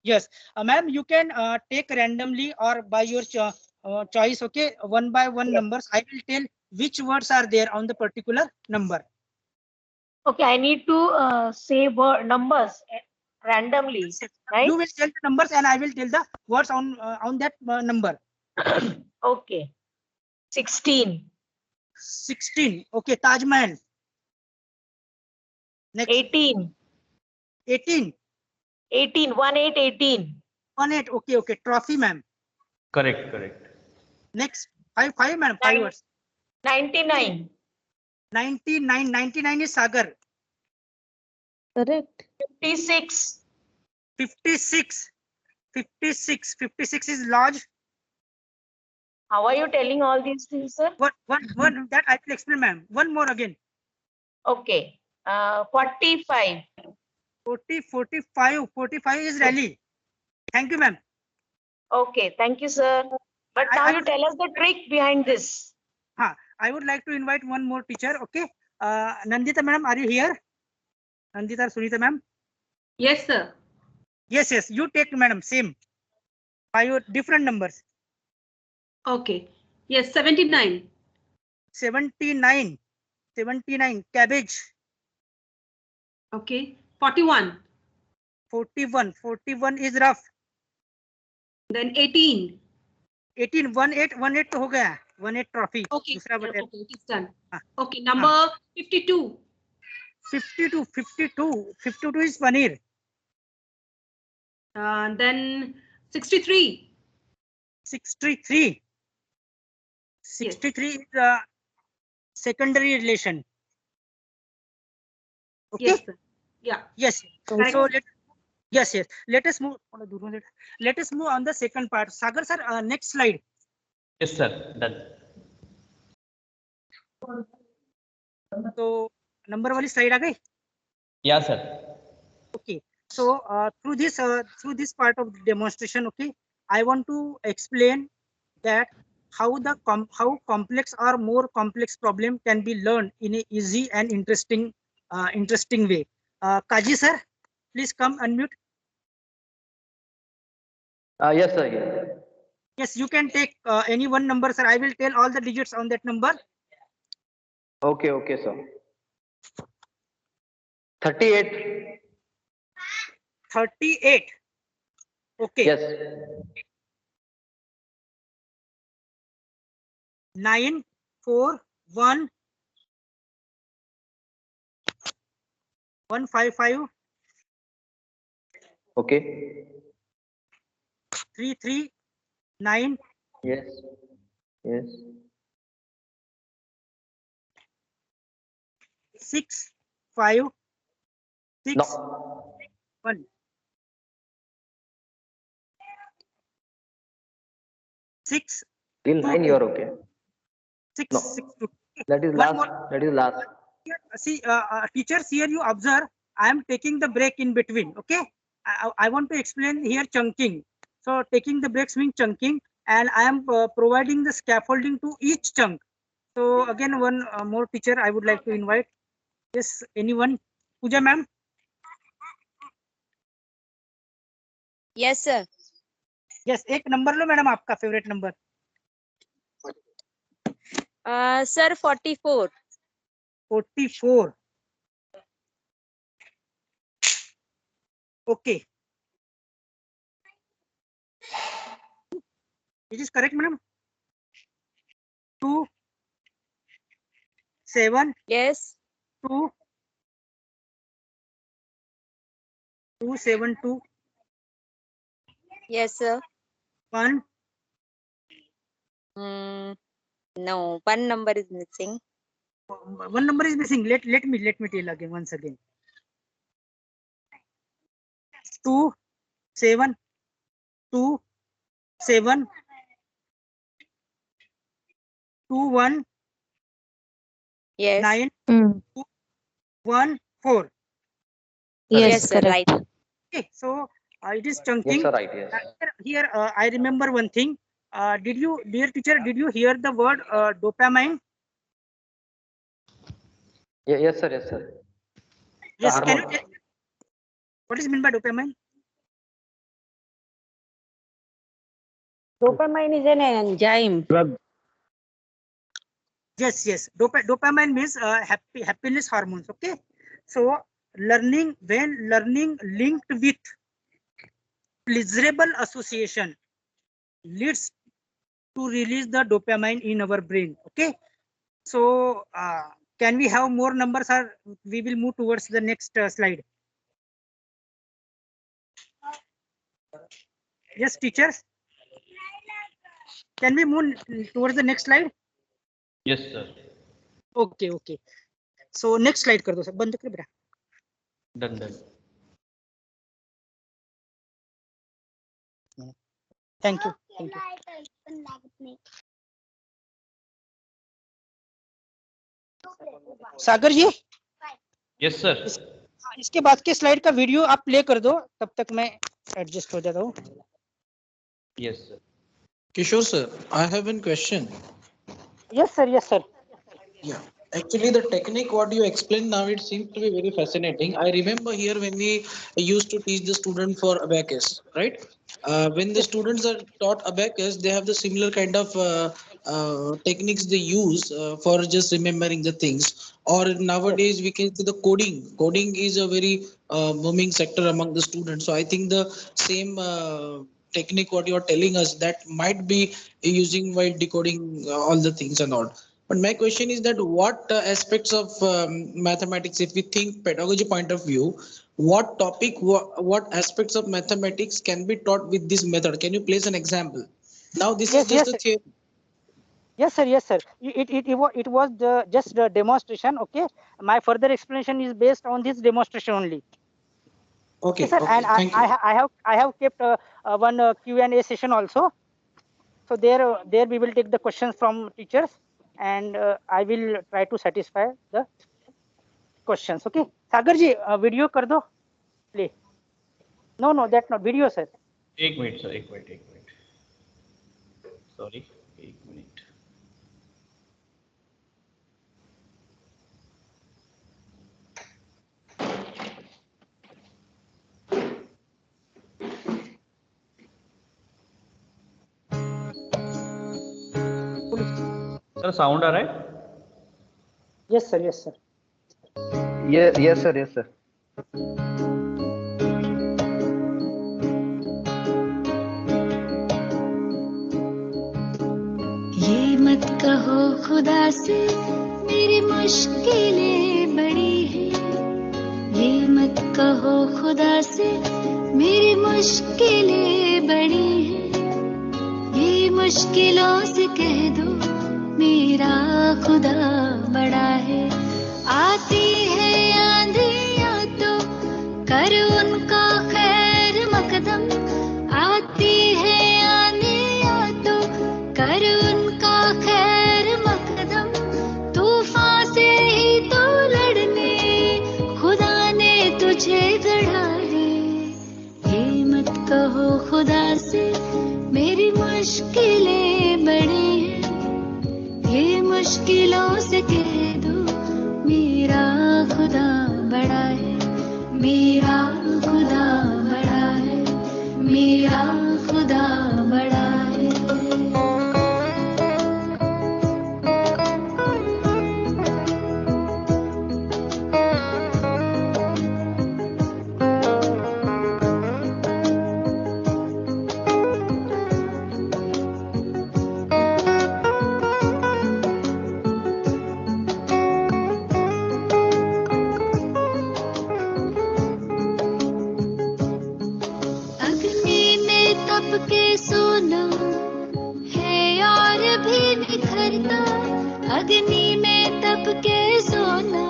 Yes, ma'am, you can take randomly or by your choice. Okay, one by one numbers. I will tell which words are there on the particular number. Okay, I need to say numbers randomly, right? You will tell the numbers and I will tell the words on that number. Okay. 16. 16. Okay, Taj Mahal. Next. 18. 18. 18. 18. 18. Okay, okay. Trophy, ma'am. Correct, correct. Next. 5, ma'am. 5 words. 99. 99. 99 is Sagar. Correct. 56. 56. 56. 56 is large. How are you telling all these things, sir? One that I will explain, ma'am. One more again. Okay. 45. 45. 45 is rally. Thank you, ma'am. Okay, thank you, sir. But now you tell us the trick behind this. I would like to invite one more teacher. Okay. Nandita, ma'am, are you here? Nandita or Sunita, ma'am? Yes, sir. Yes, yes. You take, madam, same. 5 different numbers. Okay. Yes, 79. 79. 79. Cabbage. Okay. 41. 41. 41 is rough. Then 18. 18. 18 तो हो गया. 18 trophy. Okay. दूसरा Okay, बता. it is done. Okay. Number 52. 52. 52. 52 is paneer. Then 63. 63. 63 is secondary relation. Okay. Yes, sir. Yeah. Yes. Correct. So yes. Let us move. Let us move on the second part. Sagar sir, next slide. Yes sir, done. So number वाली slide आ गई. Yeah sir. Okay. So through this part of the demonstration, okay, I want to explain that how complex or more complex problem can be learned in a easy and interesting way. Kaji sir, please come unmute. Yes, sir. Yes. Yes, you can take any one number, sir. I will tell all the digits on that number. Okay, okay, sir. 38. 38. Okay. Yes. 9, 4, 1, 155. Okay. 3, 3, 9. Yes. Yes. 6, 5, 6, No. 1. 6, Till 9 you are okay. 6, No. 6, 2. That is One last. more. That is last. See, teachers, here you observe, I am taking the break in between. Okay. I want to explain here chunking. So taking the breaks means chunking, and I am providing the scaffolding to each chunk. So again, one more teacher I would like to invite. Yes, anyone? Pooja ma'am? Yes, sir. Yes, एक number लो madam आपका favourite number. Sir, 44. 44. Okay. It is correct, madam. 2, 7. Yes. 2, 2, 7, 2. Yes, sir. 1. No, one number is missing. One number is missing. Let me tell again once again. 2, 7, 2, 7, 2, 1, Yes. 9, Mm. 2, 1, 4. Yes, sir. correct. Right. Okay, so it is chunking. Yes, sir, right. Yes. Here, I remember one thing. Did you, dear teacher, did you hear the word dopamine? Yes, sir. Yes, sir. Yes. Can you Hormone. tell what is meant by dopamine? Dopamine is an enzyme. Drug. Yes. Dopamine means happiness hormones. Okay. So when learning linked with pleasurable association leads to release the dopamine in our brain. Okay. So can we have more numbers, or we will move towards the next slide? Yes, teachers. Can we move towards the next slide? Yes, sir. Okay. So next slide कर दो sir, बंद कर बेटा. Done. Thank you. Sagar ji. Yes, sir. इसके बाद के slide का video आप प्ले कर दो, तब तक मैं एडजस्ट हो जाता हूँ. Yes, sir. Kishore sir, I have one question. Yes, sir. Yeah, actually the technique what you explained now, it seems to be very fascinating. I remember here when we used to teach the student for abacus, right? When the students are taught abacus, they have the similar kind of techniques they use for just remembering the things. Or nowadays we can see the coding. Coding is a very booming sector among the students. So I think the same technique what you are telling us, that might be using while decoding all the things and all. But my question is that what aspects of mathematics, if we think pedagogy point of view, what topic, what aspects of mathematics can be taught with this method? Can you place an example? Now this is just a theory. Yes, sir. It was just the demonstration. Okay. My further explanation is based on this demonstration only. Okay, sir. And thank you. I have kept one Q&A session also. So there we will take the questions from teachers, and I will try to satisfy the questions. Okay. Sagar ji, video कर दो, play. No, that's not video, sir. एक minute sir, एक minute. Sorry, एक minute. Sir sound आ रहा है? Yes, sir. Yes, sir. ये मत कहो खुदा से मेरी मुश्किलें बड़ी हैं, ये मत कहो खुदा से मेरी मुश्किलें बड़ी हैं, ये मुश्किलों से कह दो मेरा खुदा बड़ा है. आती है आंधियाँ तो कर उनका खैर मकदम, आती है आने या तो कर उनका खैर मकदम, तूफान से ही तो लड़ने खुदा ने तुझे गढ़ा है। ये मत कहो खुदा से मेरी मुश्किलें बड़ी हैं, ये मुश्किलों से कह दो मेरा खुदा बड़ा है, मेरा खुदा बड़ा है, मेरा खुदा बड़ा है। अग्नि में तप के सोना है और भी निखरता, अग्नि में तप के सोना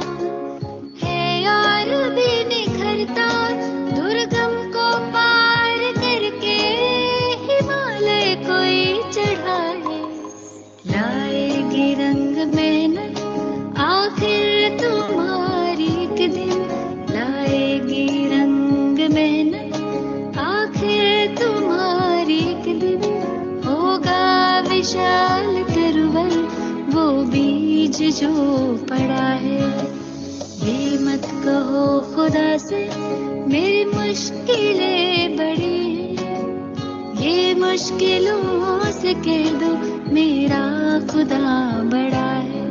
है और भी निखरता, दुर्गम को पार करके हिमालय कोई चढ़ाए, लाएगी रंग मेहनत आखिर तुम्हारी एक दिन, लाएगी रंग मेहनत आखिर तुम्हारी एक दिन, होगा विशाल तरवर वो बीज जो पड़ा है। ये मत कहो खुदा से मेरी मुश्किलें बड़ी हैं, ये मुश्किलों से कह दो मेरा खुदा बड़ा है।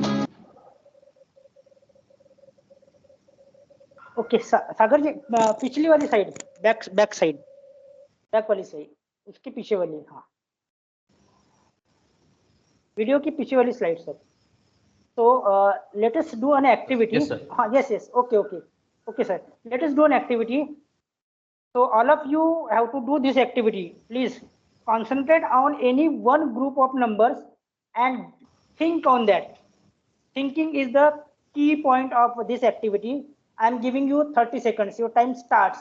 ओके सागर जी, पिछली वाली साइड, बैक साइड, बैक वाली साइड, उसके पीछे वाली, हाँ वीडियो की पीछे वाली slide sir. So let us do an activity. Yes, sir. Yes. Okay, sir. Let us do an activity. So all of you have to do this activity. Please concentrate on any one group of numbers and think on that. Thinking is the key point of this activity. I am giving you 30 seconds. Your time starts.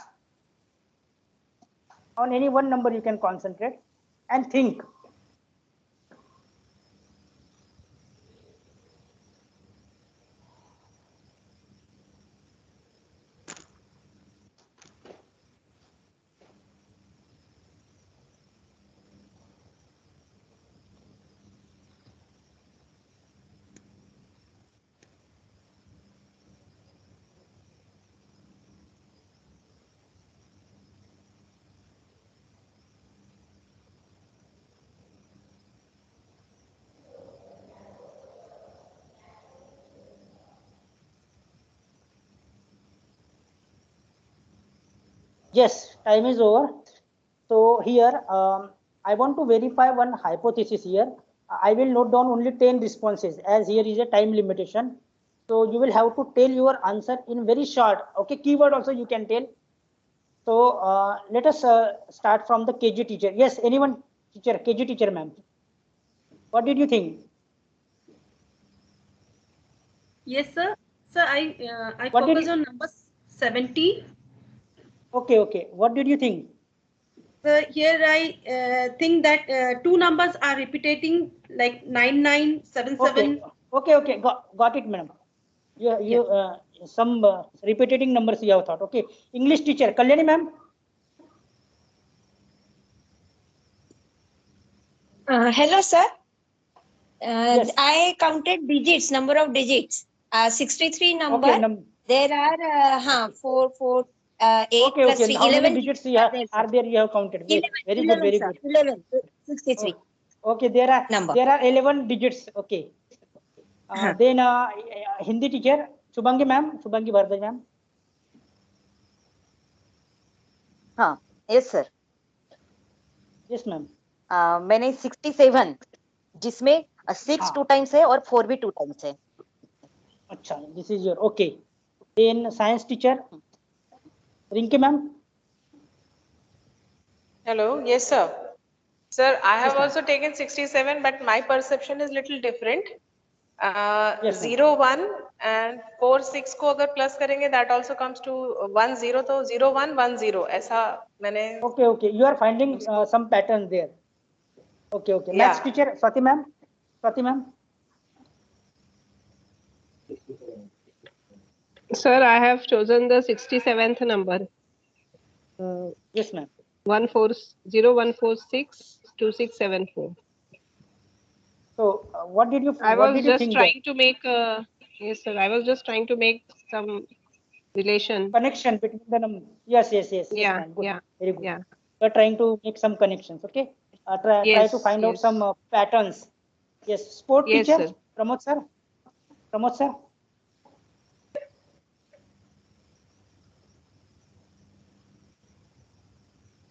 On any one number you can concentrate and think. Yes, time is over. So here I want to verify one hypothesis here. I will note down only 10 responses as here is a time limitation. So you will have to tell your answer in very short. Okay, keyword also you can tell. So let us start from the KG teacher. Yes, anyone teacher, KG teacher ma'am. What did you think? Yes, sir. Sir, I What did focus you- on number 70. Okay. What did you think? So here I think that two numbers are repeating like 9977. Okay. Got it, madam. You some repeating numbers you have thought. Okay. English teacher, Kalyani ma'am. Hello, sir. Yes. I counted digits, number of digits. 63 number. Okay. There are 4, 8 plus 3, How 11 many digits you have, are there you have counted? 11, Very 11, good. sir. 11, 63. Okay, there are 11 digits. Okay. Then Hindi teacher, Shubhangi ma'am, Shubhangi Bharadwaj ma'am. हाँ, yes sir. Yes ma'am. मैंने 67 जिसमें 6 2 times है और 4 भी 2 times है. अच्छा, this is your okay. Then science teacher, Rinki ma'am. Hello, yes sir. Sir, I have Yes, ma'am. also taken 67, but my perception is little different. Yes, ma'am. 0, 1, and 4 6 को अगर plus करेंगे that also comes to 1 0 तो 0 1 1 0 ऐसा मैंने Okay, you are finding some patterns there. Okay. Yeah. Maths teacher Swati ma'am. Sir, I have chosen the 67th number. Yes ma'am. 01462674. So what did you I what was did you just think trying to make yes sir, I was just trying to make some relation. Connection between the number? Yes Yeah, ma'am. Good. yeah, Very good. yeah. You are trying to make some connections. Okay. Try Yes, to find out yes. some patterns. Yes. Sport Yes, teacher sir. Pramod sir. Pramod sir.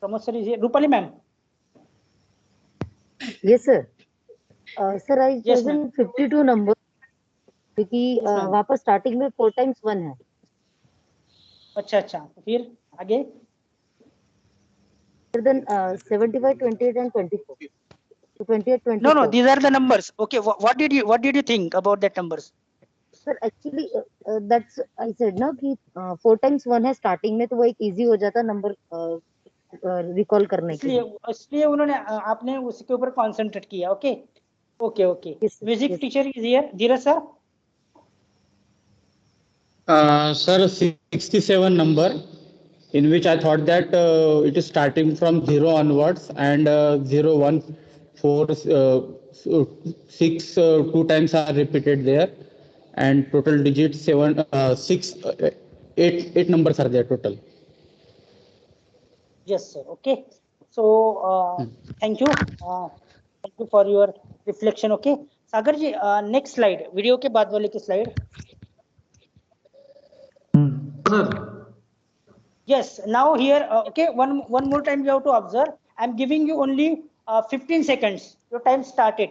Pramod sir is here. Rupali ma'am. Yes, sir. Sir, I Yes, chosen 52 number क्योंकि Yes, ma'am. वहाँ पर starting में 4 times 1 है. अच्छा फिर आगे. Then 75, 28 and 24. So 28, 24. No, these are the numbers. Okay, what did you think about that numbers? Sir, actually that's I said ना कि 4 times 1 है स्टार्टिंग में तो वो एक इजी हो जाता नंबर रिकॉल करने के लिए. इसलिए उन्होंने आपने उसके ऊपर कंसंट्रेट किया. Okay. Music teacher is here. Dheeraj sir. Sir, 67 number, in which I thought that it is starting from 0 onwards, and 0 1 4 6 2 times are repeated there, and total digits 7 6 8 numbers are there total. Yes sir. Okay. So thank you for your reflection. Okay. Sagar ji next slide, video के बाद वाले की slide. Yes, now here, okay, one more time you have to observe. I'm giving you only 15 seconds. Your time started.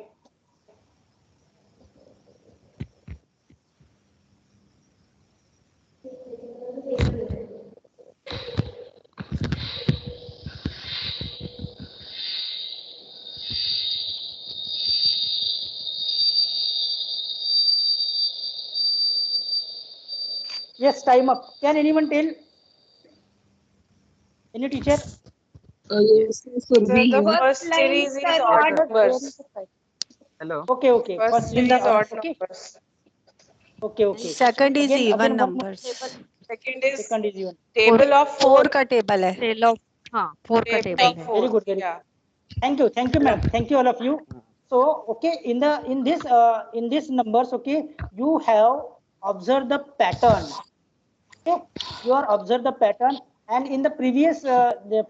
Yes, time up. Can anyone tell? Any teacher? Yes, the first series is odd numbers. Hello. Okay. First in the series odd okay. numbers. Okay. Second is even again numbers. Second is even. table of 4 का table है. Tale of 4 का table table of है. 4. Very good. Yeah. Thank you ma'am. Thank you all of you. So okay, in this numbers, okay, you have observed the pattern. Okay, you are observed the pattern, and in the previous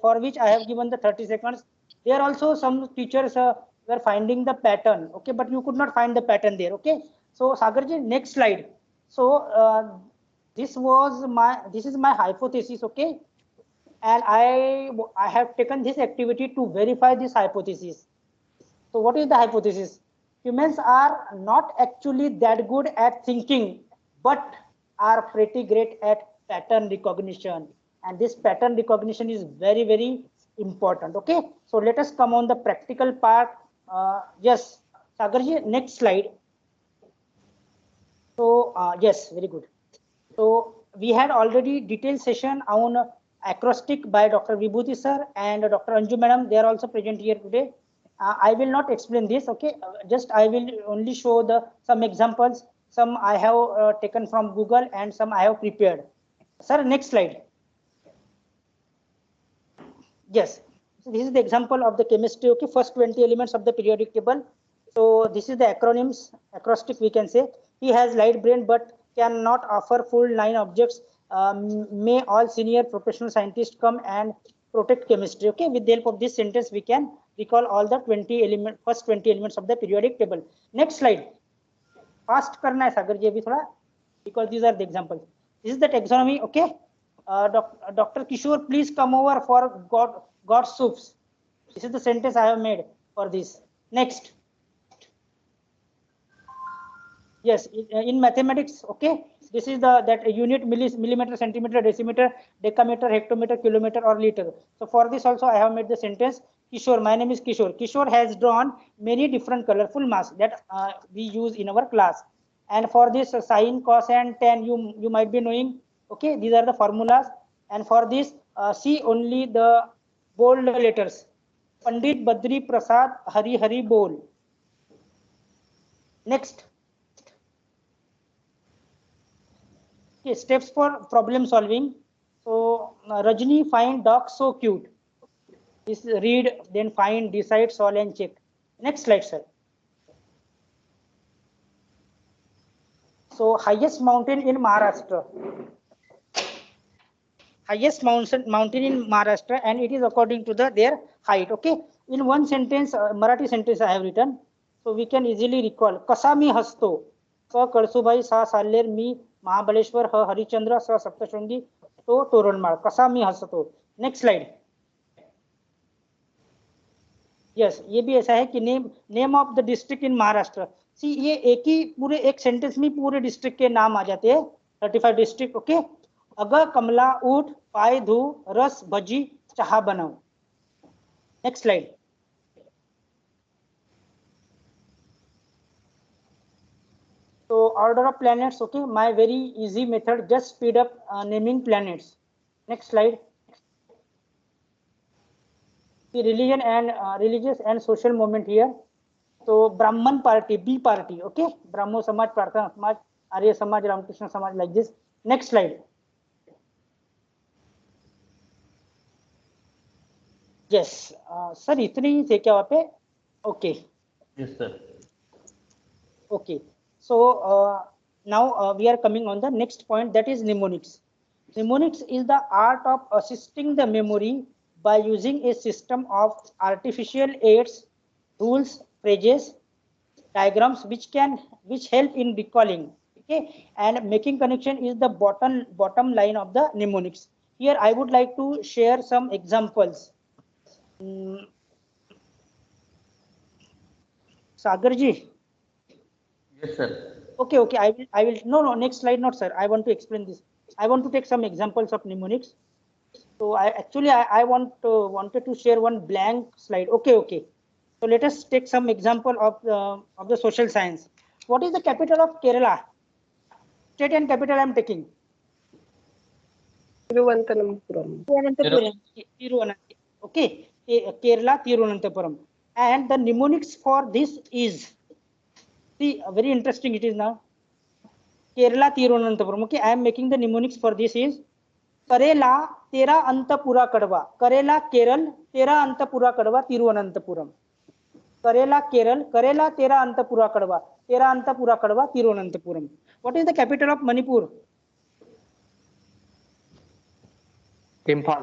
for which I have given the 30 seconds, there also some teachers were finding the pattern. Okay, but you could not find the pattern there. Okay, so Sagarji, next slide. So this is my hypothesis. Okay, and I have taken this activity to verify this hypothesis. So what is the hypothesis? Humans are not actually that good at thinking, but are pretty great at pattern recognition. And this pattern recognition is very, very important. Okay. So let us come on the practical part. Yes, Sagarji, next slide. So yes, very good. So we had already detailed session on acrostic by Dr. Vibhuti sir and Dr. Anju madam. They are also present here today. I will not explain this. Okay, just I will only show some examples. Some I have taken from Google and some I have prepared. Sir, next slide. Yes, so this is the example of the chemistry. Okay, first 20 elements of the periodic table. So this is the acronyms, acrostic we can say. He has light brain but cannot offer full 9 objects. May all senior professional scientists come and protect chemistry. Okay, with the help of this sentence we can recall all the first 20 elements of the periodic table. Next slide. Fast karna hai Sagar ji abhi thoda, because these are the examples. This is the taxonomy. Okay, Dr. Kishor, please come over for God soups. This is the sentence I have made for this. Next. Yes, in mathematics, okay, this is that unit millimeter, centimeter, decimeter, decameter, hectometer, kilometer or liter. So for this also I have made the sentence. Kishore, my name is Kishore. Kishore has drawn many different colorful masks that we use in our class. And for this sine, cos, and tan, you might be knowing. Okay, these are the formulas. And for this, see only the bold letters. Pandit Badri Prasad Hari Hari Bol. Next. Okay, steps for problem solving. So Rajni find dog so cute. This read, then find, decide, solve, and check. Next slide, sir. So highest mountain in Maharashtra. Highest mountain in Maharashtra, and it is according to their height. Okay. In one sentence, Marathi sentence I have written, so we can easily recall. Kasa mi hasto. Ka Kalsubai, sa Saler, mi Mahabaleshwar, ha Harichandra, sa Saptashungi, to Toranmal. Kasa mi hasto. Next slide. Yes ये भी ऐसा है कि name of the district in Maharashtra. See ये एक sentence में पूरे district के नाम आ जाते हैं. 35 डिस्ट्रिक्ट. ओके. अग कमला ऊट पाय धू रस भजी चाह बनाओ. Next slide. So order of planets. Okay, my very easy method. Just speed up naming planets. Next slide. The religion and religious and social movement here. So Brahman party, B party. Okay, Brahmo Samaj, Prarthana Samaj, Arya Samaj, Ramakrishna Samaj, like this. Next slide. Yes, sir. इतने ही थे क्या वहाँ पे? Okay. Yes, sir. Okay. So now we are coming on the next point, that is mnemonics. Mnemonics is the art of assisting the memory by using a system of artificial aids, rules, phrases, diagrams which help in recalling. Okay, and making connection is the bottom line of the mnemonics. Here I would like to share some examples. Sagar ji. Yes, sir. Okay, I will. No, next slide, not sir. I want to explain this. I want to take some examples of mnemonics. So I wanted to share one blank slide. Okay. So let us take some example of the social science. What is the capital of Kerala? State and capital I am taking. Tiruvananthapuram. Okay, Kerala Tiruvananthapuram. And the mnemonics for this is, see, very interesting it is now. Kerala Tiruvananthapuram. Okay, I am making the mnemonics for this is करेला तेरा अंत पूरा कड़वा. करेला केरल, तेरा अंत पूरा कड़वा तिरुवनंतपुरम. करेला केरल, करेला तेरा अंत पूरा कड़वा, तेरा अंत पूरा कड़वा Thiruvananthapuram. What is the capital of Manipur? Imphal.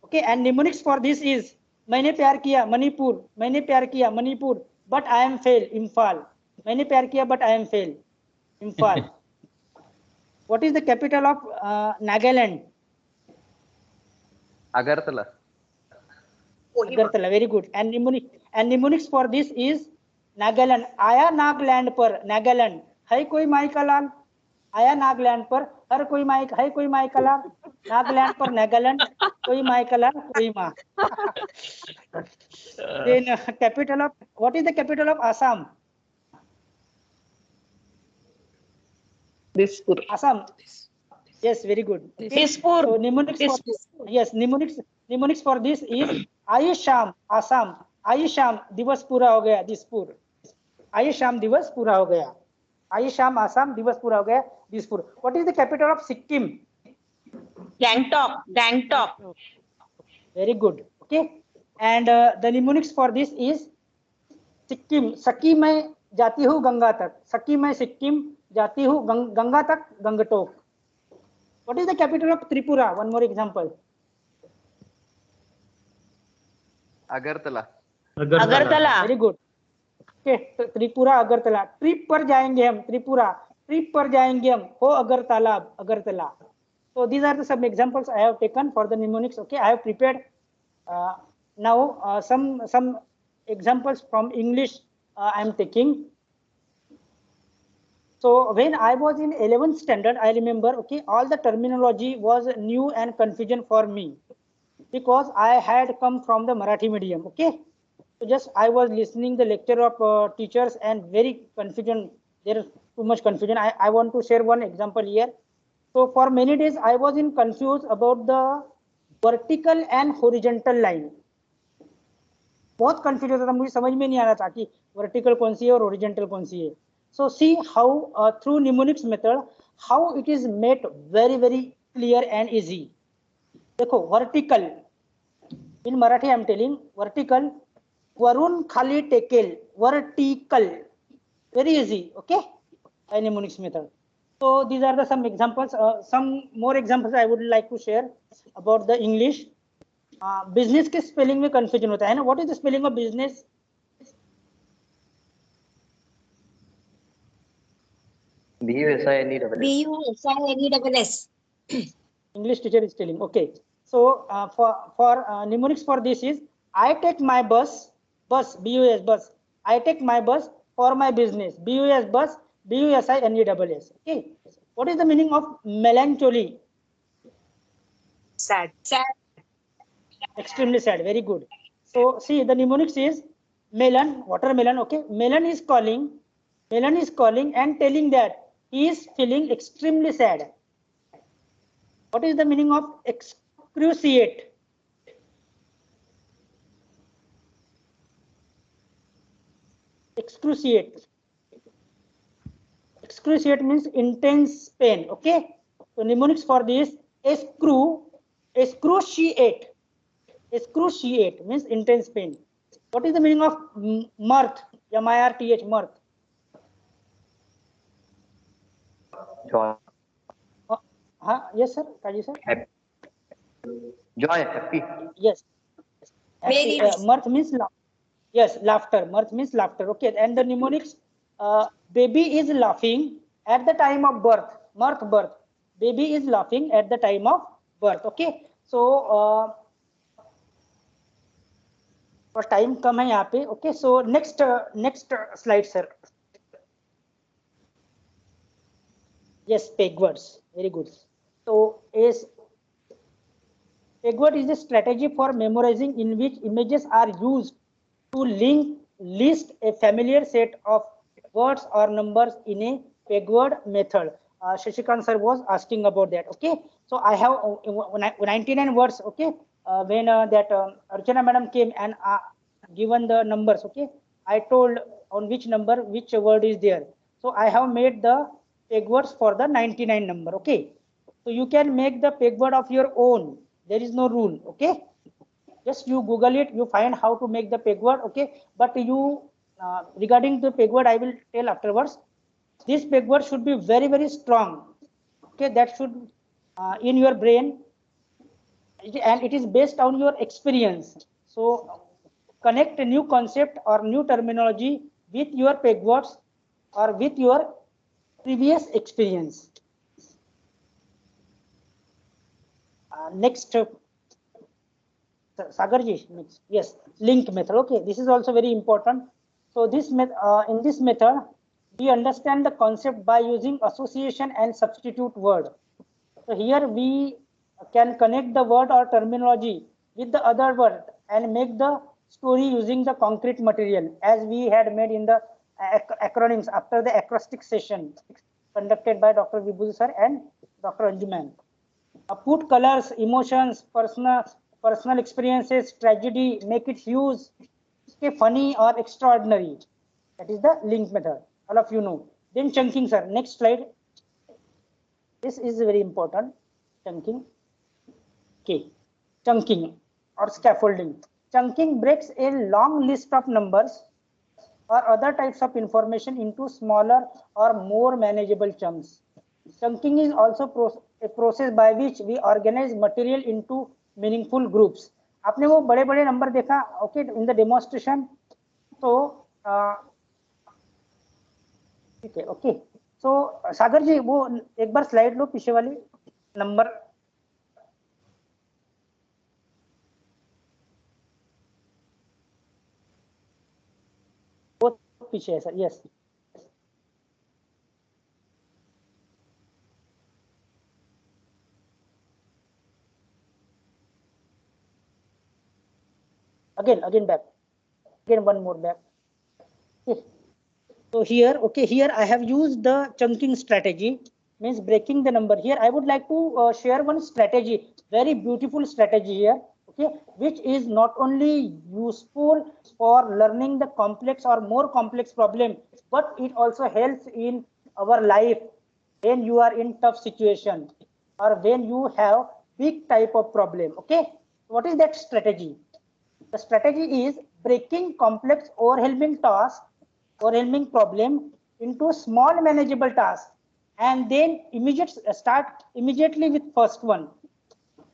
Okay, and mnemonics for this is मैंने प्यार किया मणिपुर, मैंने प्यार किया Manipur, but I am fail. Imphal. मैंने प्यार किया but I am fail. Imphal. What is the capital of Nagaland? Agartala. Agartala, very good. And mnemonics for this is Nagaland. आया नागलैंड पर, Nagaland. है कोई माई का लाल. आया नागलैंड पर, हर कोई माई, है कोई माई का लाल. नागलैंड पर Nagaland, कोई माई का लाल, कोई माँ. Then capital of, what is the capital of Assam? Dispur. Assam. Yes, very good. Okay. Dispur. So mnemonics for this, yes, mnemonics for this is आइए शाम आसाम, आइए शाम दिवस पूरा हो गया दिसपुर. आइए शाम दिवस पूरा हो गया. आइए शाम आसाम दिवस पूरा हो गया Dispur. What is the capital of Sikkim? Gangtok. Very good. Okay. And the mnemonics for this is Sikkim. सकी मैं जाती हूँ गंगा तक. सकी मैं सिक्किम जाती हूँ गंगा तक Gangtok. What is the capital of Tripura? One more example. Agartala. Very good. Okay, Tripura Agartala. Trip पर जाएंगे हम त्रिपुरा. ट्रिप पर जाएंगे हम हो Agartala Agartala. So these are the some examples I have taken for the mnemonics. Okay, I have prepared now some examples from English I am taking. So when I was in 11th standard, I remember, okay, all the terminology was new and confusion for me because I had come from the Marathi medium. Okay, So just I was listening the lecture of teachers and very confusion. There is too much confusion. I want to share one example here. So for many days I was in confused about the vertical and horizontal line. बहुत confuse था, मुझे समझ में नहीं आ रहा था कि vertical कौन सी है और ओरिजेंटल कौन सी है. So see how through mnemonics method how it is made very very clear and easy. देखो वर्टिकल इन Marathi I am telling vertical वरून खाली टेकेल vertical very easy. Okay, by mnemonics method. So these are the some examples. Some more examples I would like to share about the English. Business के spelling में confusion होता है ना. What is the spelling of business? BUSINESS. English teacher is telling. Okay. So for mnemonics for this is I take my bus BUS bus. I take my bus for my business. BUS bus BUSINESS. Okay. What is the meaning of melancholy? Sad. Extremely sad. Very good. So see the mnemonics is melon, watermelon. Okay. Melon is calling and telling that he is feeling extremely sad. What is the meaning of excruciate? Excruciate means intense pain. Okay. So mnemonics for this excruciate means intense pain. What is the meaning of mirth? MIRTH mirth. Joy. Yes sir, Kaji sir. Joy, happy. Yes. Happy. Mirth means laughter. Yes, laughter. Mirth means laughter. Okay. And the mnemonics, baby is laughing at the time of birth. Mirth, birth. Baby is laughing at the time of birth. Okay. So for time कम है यहाँ पे. Okay. So next slide sir. Yes, peg words. Very good. So peg word is a strategy for memorizing in which images are used to list a familiar set of words or numbers in a peg word method. Shashikant sir was asking about that. Okay, so I have 99 words. Okay, when that Archana madam came and given the numbers. Okay, I told on which number which word is there. So I have made the peg words for the 99 number. Okay, so you can make the peg word of your own. There is no rule. Okay, just you Google it, you find how to make the peg word. Okay, but you regarding the peg word I will tell afterwards. This peg word should be very very strong. Okay, that should in your brain, and it is based on your experience. So connect a new concept or new terminology with your peg words or with your previous experience. Next Sagarji, next. Yes, link method. Okay, this is also very important. So this in this method, we understand the concept by using association and substitute word. So here we can connect the word or terminology with the other word and make the story using the concrete material, as we had made in the acronyms after the acrostic session conducted by Dr. Vibhuti sir and Dr. Anjuman. Put colors, emotions, personal experiences, tragedy, make it huge, okay, funny or extraordinary. That is the link method. All of you know. Then chunking, sir. Next slide. This is very important. Chunking. Okay. Chunking or scaffolding. Chunking breaks a long list of numbers or other types of information into smaller or more manageable chunks. Chunking is also a process by which we organize material into meaningful groups. आपने वो बड़े बड़े number देखा, okay, in the demonstration. So ठीक है, okay. So सागर जी वो एक बार slide लो पीछे वाली नंबर. वो पीछे है sir. Yes. Again back. again one more back. Okay. So here, okay, here I have used the chunking strategy, means breaking the number. Here I would like to share one strategy, very beautiful strategy here, okay, which is not only useful for learning the complex or more complex problem, but it also helps in our life when you are in tough situation or when you have big type of problem. Okay, what is that strategy? The strategy is breaking complex overwhelming problem into small manageable tasks, and then start immediately with first one.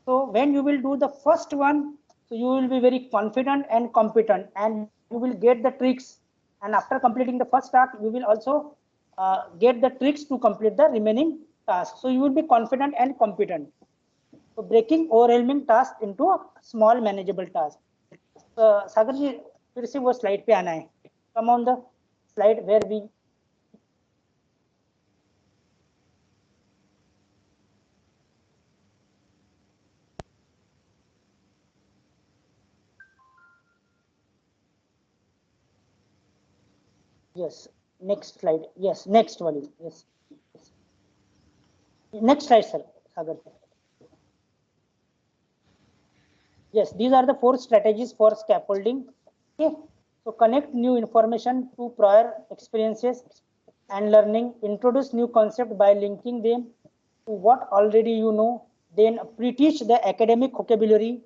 So when you will do the first one, so you will be very confident and competent, and you will get the tricks. And after completing the first task, you will also get the tricks to complete the remaining tasks. So you will be confident and competent. So breaking overwhelming task into a small manageable task. सागर जी फिर से वो slide पे आना है. Come on the slide where we. Yes, next slide. Yes, next one. Yes. Next slide, sir. Sagar. Yes, these are the 4 strategies for scaffolding. Okay. So connect new information to prior experiences and learning. Introduce new concept by linking them to what already you know. Then pre-teach the academic vocabulary.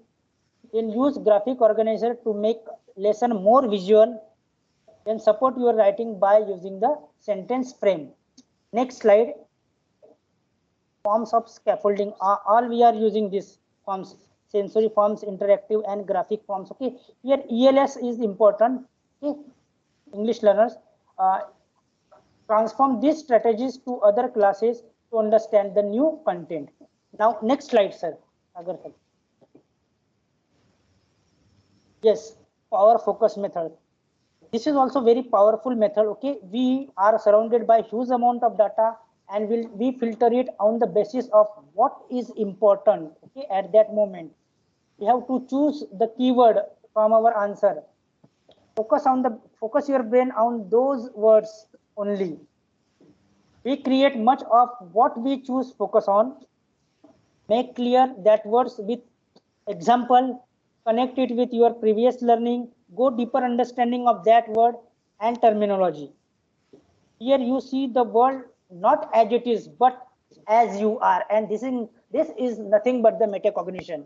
Then use graphic organizer to make lesson more visual. Then support your writing by using the sentence frame. Next slide. Forms of scaffolding. All we are using this forms, sensory forms, interactive and graphic forms. Okay, here ELS is important. Okay, English learners, transform these strategies to other classes to understand the new content. Now next slide, sir. Yes, power focus method. This is also very powerful method. Okay, we are surrounded by huge amount of data, and we filter it on the basis of what is important. Okay, at that moment we have to choose the keyword from our answer. Focus your brain on those words only. We create much of what we choose focus on. Make clear that words with example. Connect it with your previous learning. Go deeper understanding of that word and terminology. Here you see the world not as it is, but as you are, and this is nothing but the metacognition.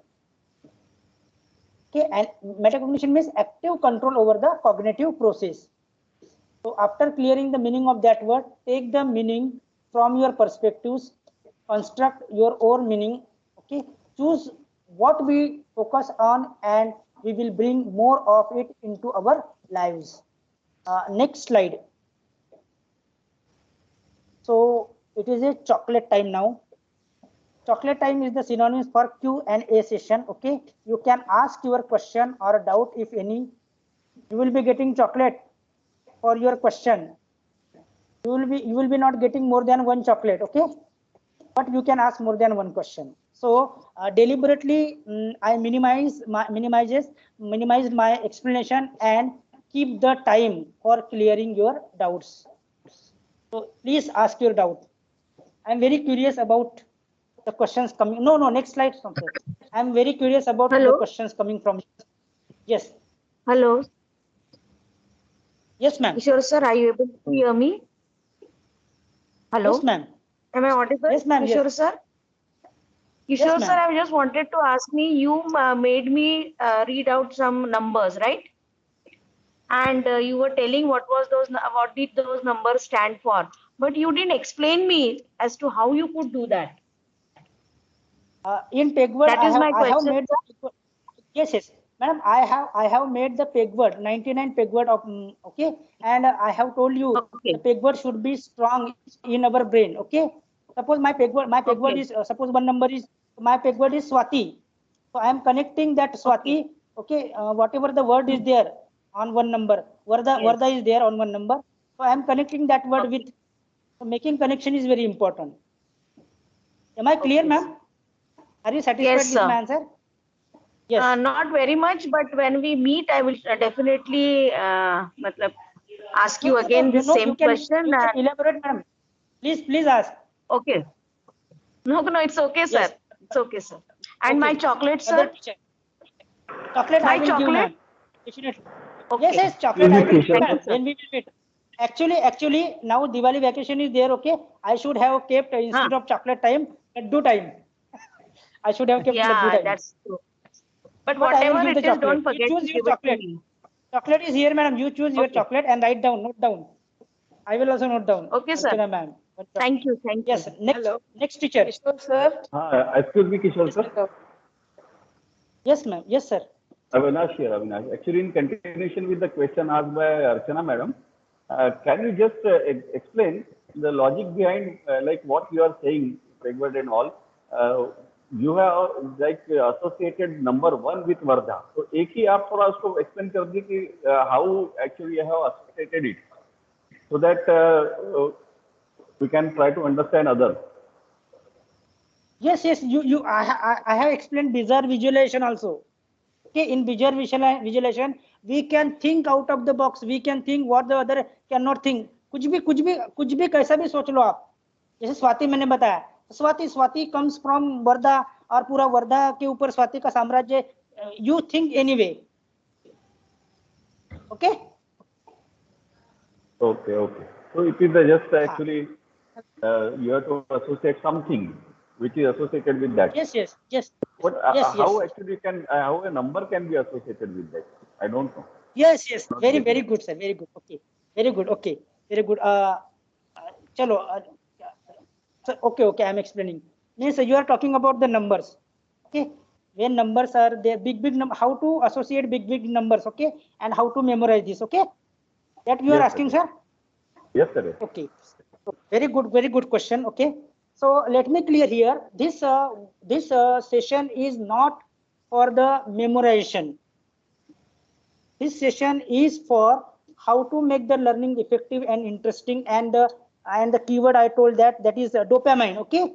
Okay, and metacognition means active control over the cognitive process. So after clearing the meaning of that word, take the meaning from your perspectives, construct your own meaning. Okay, choose what we focus on, and we will bring more of it into our lives. Next slide. So it is a chocolate time now. Chocolate time is the synonyms for Q&A session. Okay, you can ask your question or doubt if any. You will be getting chocolate for your question. You will be not getting more than one chocolate. Okay, but you can ask more than one question. So deliberately I minimized my explanation and keep the time for clearing your doubts. So please ask your doubt. I'm very curious about the questions coming. No, next slide. I'm very curious about the questions coming from. Yes. Hello. Yes, ma'am. Kishore sir, are you able to hear me? Hello. Yes, ma'am. Am I audible? Yes, ma'am. Kishore Yes. sir. Kishore sir, I just wanted to ask me. You made me read out some numbers, right? And you were telling what did those numbers stand for, but you didn't explain me as to how you could do that. In pegword, That is my question. I have made. Yes, madam. I have made the pegword 99 pegword of okay, and I have told you the pegword should be strong in our brain. Okay, suppose my pegword is suppose one number is my pegword is Swati, so I am connecting that Swati. Okay, whatever the word is there on one number, Varda is there on one number, so I am connecting that word with. So making connection is very important. Am I clear, ma'am? Are you satisfied with my answer? Yes. Not very much, but when we meet, I will definitely matlab, ask you again this same question. You can elaborate, ma'am. Please ask. Okay. No, it's okay, sir. Yes. It's okay, sir. And Okay. my chocolate, Other sir? teacher. Chocolate I My will give, chocolate? ma'am. Definitely. Okay. Yes, chocolate I will give, Thank ma'am. you, sir. When we will meet. Actually, now Diwali vacation is there. Okay, I should have kept instead of chocolate time, laddu time. I should have kept laddu Yeah, time. that's true. But But I will whatever give the it is, chocolate. don't You forget choose to your give it to chocolate. me. Chocolate is here, madam. You choose your chocolate and write down, note down. I will also note down. Okay, sir. Archana ma'am. Thank you. Thank Yes, you. next teacher. Kishore sir. Excuse me, Kishore sir. Yes, ma'am. Yes, sir. Avinash here, Avinash. Actually, in continuation with the question asked by Archana madam, can you just explain the logic behind like what you are saying, backward and all? You have like associated number one with Vardha. So, एक ही आप थोड़ा उसको explain कर दीजिए कि how actually you have associated it, so that we can try to understand others. Yes. I have explained bizarre visualization also. Okay, in bizarre visualization, we can think out of the box. We can think what the other cannot think. कुछ भी कैसा भी सोच लो आप. जैसे स्वाति मैंने बताया. Swati comes from Wardha और पूरा वर्धा के ऊपर स्वाति का साम्राज्य. You think anyway. Okay. Okay. So it is just actually you have to associate something which is associated with that. Yes. But how actually can how a number can be associated with that? I don't know. Yes. Very good, sir. Very good. Okay. Very good. Okay. Very good. Chalo. So, okay. I'm explaining. Means you are talking about the numbers. Okay. When numbers are there, big number, how to associate big numbers. Okay. And how to memorize this. Okay. That you are asking, sir. Yes, sir. Okay. Very good question. Okay. So let me clear here. This session is not for the memorization. This session is for how to make the learning effective and interesting, and the keyword I told that is dopamine. Okay.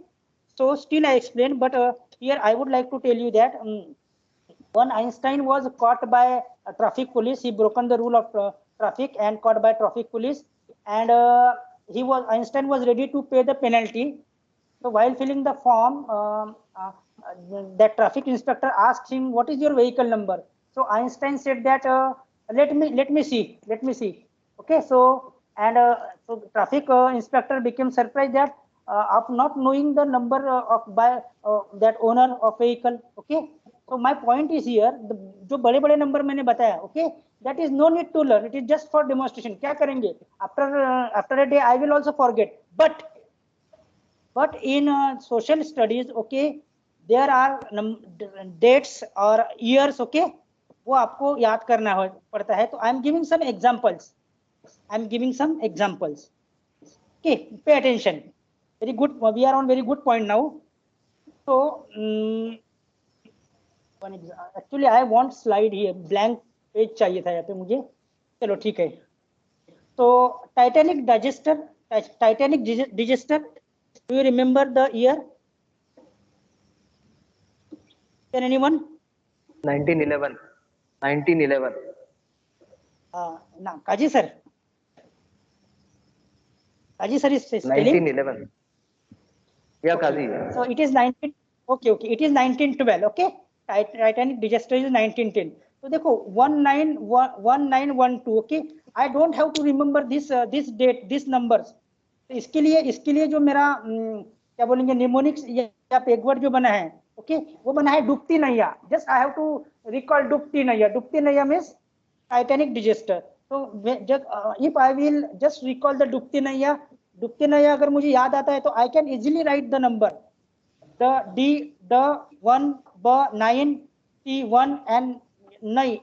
So still I explained, but here I would like to tell you that one Einstein was caught by traffic police. He broken the rule of traffic and caught by traffic police, and Einstein was ready to pay the penalty. So while filling the form, that traffic inspector asked him, "What is your vehicle number?" So Einstein said that, "Let me see. Okay. So traffic inspector became surprised that of not knowing the number by that owner of vehicle. Okay. So my point is here, जो बड़े number मैंने बताया, okay, that is no need to learn. It is just for demonstration. क्या करेंगे? After a day, I will also forget. But in social studies, okay, there are dates or years, okay, वो आपको याद करना पड़ता है. तो I am giving some examples. Okay, pay attention. Very good. We are on very good point now. So actually I want slide here. Blank page चाहिए था यहाँ पे मुझे. चलो ठीक है. So Titanic disaster. Do you remember the year? Can anyone? 1911. No, Kaji sir. Kaji sir is spelling. 1911. Yeah, Kaji. So it is 19. Okay. It is 1912. Okay. Titanic disaster is 1910. So देखो 1912. Okay. I don't have to remember this date, these numbers. तो इसके लिए जो मेरा क्या बोलेंगे mnemonics या पेगवर्ड जो बना है, ओके, वो बना है डूबती नैया. Just I have to recall डूबती नैया मींस टाइटैनिक डिजास्टर. तो if I will just recall the डूबती नैया अगर मुझे याद आता है तो I can easily write the number the 1 ब 9 T1 एंड नई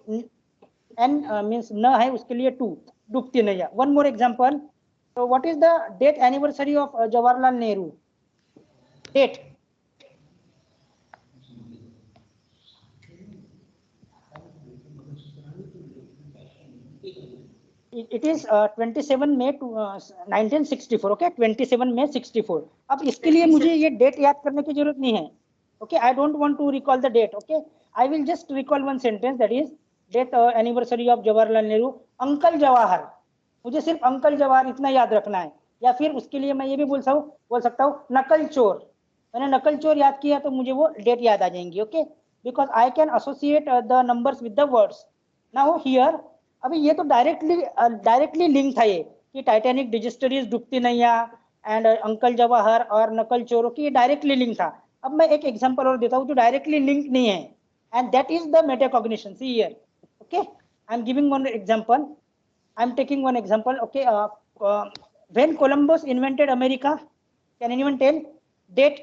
एन मींस न है उसके लिए 2 डूबती नैया. One more example. So what is the date anniversary of Jawaharlal Nehru? Date. It is 27 May 1964. Okay, 27 May 64. अब इसके लिए मुझे ये डेट याद करने की जरूरत नहीं है. Okay, I don't want to recall the date. Okay, I will just recall one sentence, that is death anniversary of Jawaharlal Nehru. Uncle Jawahar, मुझे सिर्फ अंकल जवाहर इतना याद रखना है। या फिर उसके लिए मैं ये भी बोल सकता हूँ नकल चोर। मैंने नकल चोर याद किया तो मुझे वो डेट याद आ जाएंगी। Okay, because I can associate the numbers with the words. Now here, अभी ये तो डायरेक्टली लिंक था ये कि टाइटैनिक डिजिस्टरीज डूबती नैया एंड अंकल जवाहर और नकल चोरों की, ये डायरेक्टली लिंक था। अब मैं एक एग्जांपल और देता हूँ जो डायरेक्टली लिंक नहीं है, and that is the metacognition. See here, okay, I am giving one example, I am taking one example. Okay, when Columbus invented America, can anyone tell date?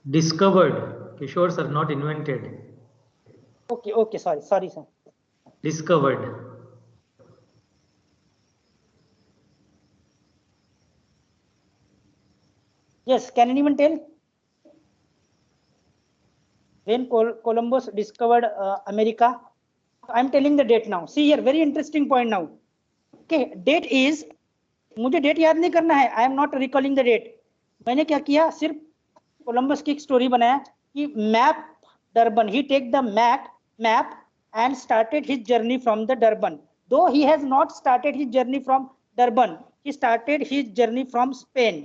Discovered. Kishore sir, not invented. Okay, sorry sir. Discovered. Yes, can anyone tell when Columbus discovered America? I'm telling the date now. See here, very interesting point now. Okay, date is, मुझे date याद नहीं करना है, I am not recalling the date. मैंने क्या किया, सिर्फ Columbus की एक स्टोरी बनाया कि map Durban, he take the map and started his journey from the Durban. Though he has not started his journey from Durban, he started his journey from Spain.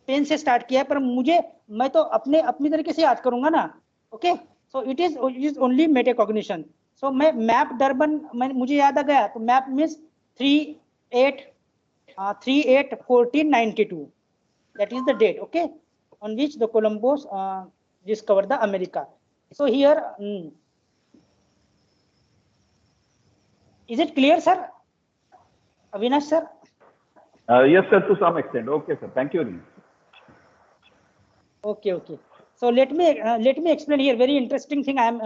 Spain से start किया, पर मैं तो अपनी तरीके से याद करूंगा ना। Okay, so it is only metacognition. So मैं मैप डरबन, मुझे याद आ गया, तो map means 3/8/1492, that is the date, okay, on which the Columbus discovered the America. So here, is it clear, sir? Avinash sir? Yes sir, to some extent. Okay sir, thank you. Okay. So let me explain here. Very interesting thing I am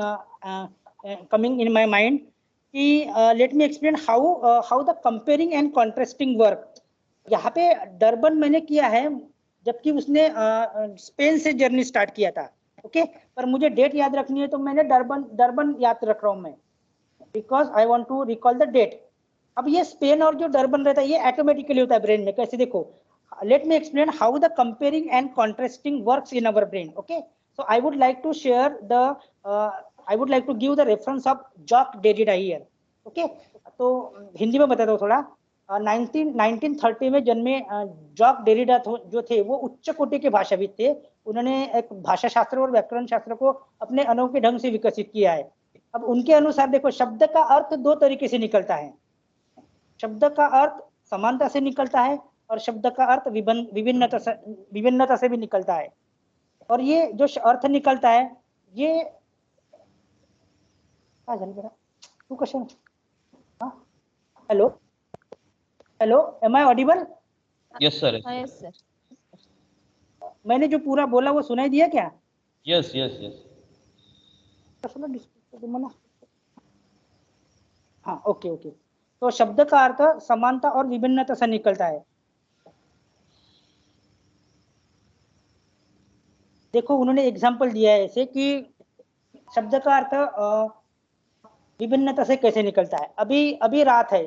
coming in my mind. Let me explain how the comparing and contrasting work. यहाँ पे Durban मैंने किया है जबकि उसने Spain से journey start किया था। ओके, पर मुझे डेट याद रखनी है तो मैंने डरबन याद रख रहा हूँ मैं, because I want to recall the date. अब ये स्पेन और जो डरबन रहता है ये ऑटोमेटिकली होता है ब्रेन में। कैसे, देखो, let me explain how the comparing and contrasting works in our brain. Okay, so I would like to share I would like to give the reference of Jacques Derrida here. Okay, तो हिंदी में बताता हूँ थोड़ा। 1930 में जन्मे Jacques Derrida जो थे वो उच्च कोटि के भाषाविद थे। उन्होंने एक भाषा शास्त्र और व्याकरण शास्त्र को अपने अनोखे ढंग से विकसित किया है। अब उनके अनुसार देखो, शब्द का अर्थ दो तरीके से निकलता है। शब्द का अर्थ समानता से निकलता है और शब्द का अर्थ विभिन्नता से भी निकलता है। और ये जो अर्थ निकलता है ये two question. Hello, am I audible? Yes sir. Yes sir. मैंने जो पूरा बोला वो सुनाई दिया क्या? यस। हाँ, ओके। तो शब्द का अर्थ समानता और विभिन्नता से निकलता है। देखो, उन्होंने एग्जाम्पल दिया है ऐसे कि शब्द का अर्थ विभिन्नता से कैसे निकलता है। अभी रात है,